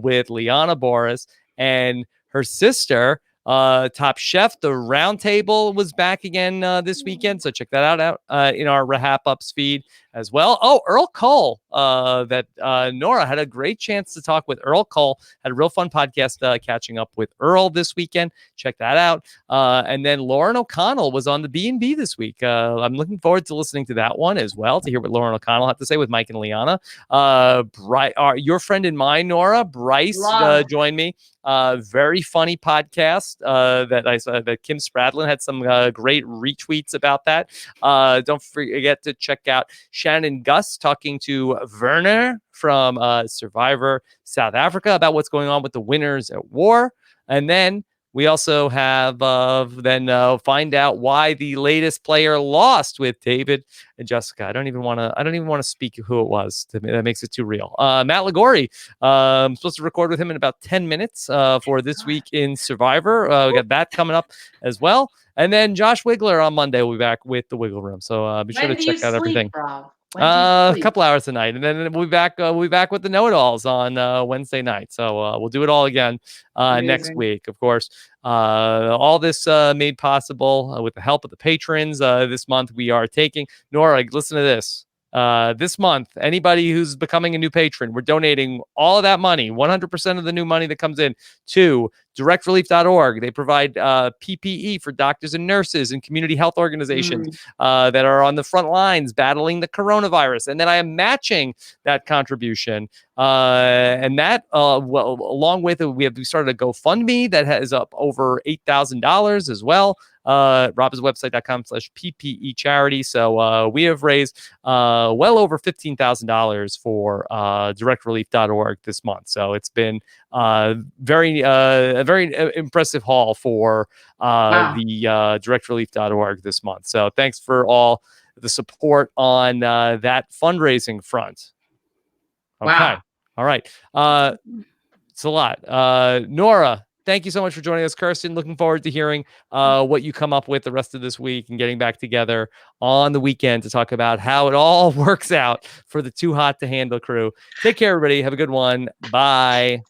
with Liana Boris and her sister. Top Chef, the roundtable was back again this weekend, so check that out in our Rehab Ups feed as well. Oh, Earl Cole, Nora had a great chance to talk with Earl Cole. Had a real fun podcast catching up with Earl this weekend. Check that out. And then Lauren O'Connell was on the B&B this week. I'm looking forward to listening to that one as well, to hear what Lauren O'Connell had to say with Mike and Liana. Your friend and mine, Nora, Bryce, joined me. Very funny podcast that I saw that Kim Spradlin had some great retweets about that. Don't forget to check out Shannon Gus talking to Werner from Survivor South Africa about what's going on with the winners at war. And then we also have find out why the latest player lost with David and Jessica. I don't even want to speak who it was. That makes it too real. Matt Ligori, I'm supposed to record with him in about 10 minutes for this week in Survivor. We got that coming up as well. And then Josh Wiggler on Monday will be back with the Wiggle Room. So be sure to check out everything. Rob? A couple hours tonight, and then we'll be back. We'll be back with the Know-It-Alls on Wednesday night. So we'll do it all again next week, of course. All this made possible with the help of the patrons. This month we are taking Nora. Listen to this. This month, anybody who's becoming a new patron, we're donating all of that money, 100% of the new money that comes in, to directrelief.org. They provide PPE for doctors and nurses and community health organizations that are on the front lines battling the coronavirus. And then I am matching that contribution. And that, along with it, we started a GoFundMe that has up over $8,000 as well. robswebsite.com/PPE charity. So we have raised well over $15,000 for directrelief.org this month. So it's been a very impressive haul for the directrelief.org this month. So thanks for all the support on that fundraising front. Okay. Wow. All right. It's a lot. Nora, thank you so much for joining us, Kirsten. Looking forward to hearing what you come up with the rest of this week and getting back together on the weekend to talk about how it all works out for the Too Hot to Handle crew. Take care, everybody. Have a good one. Bye.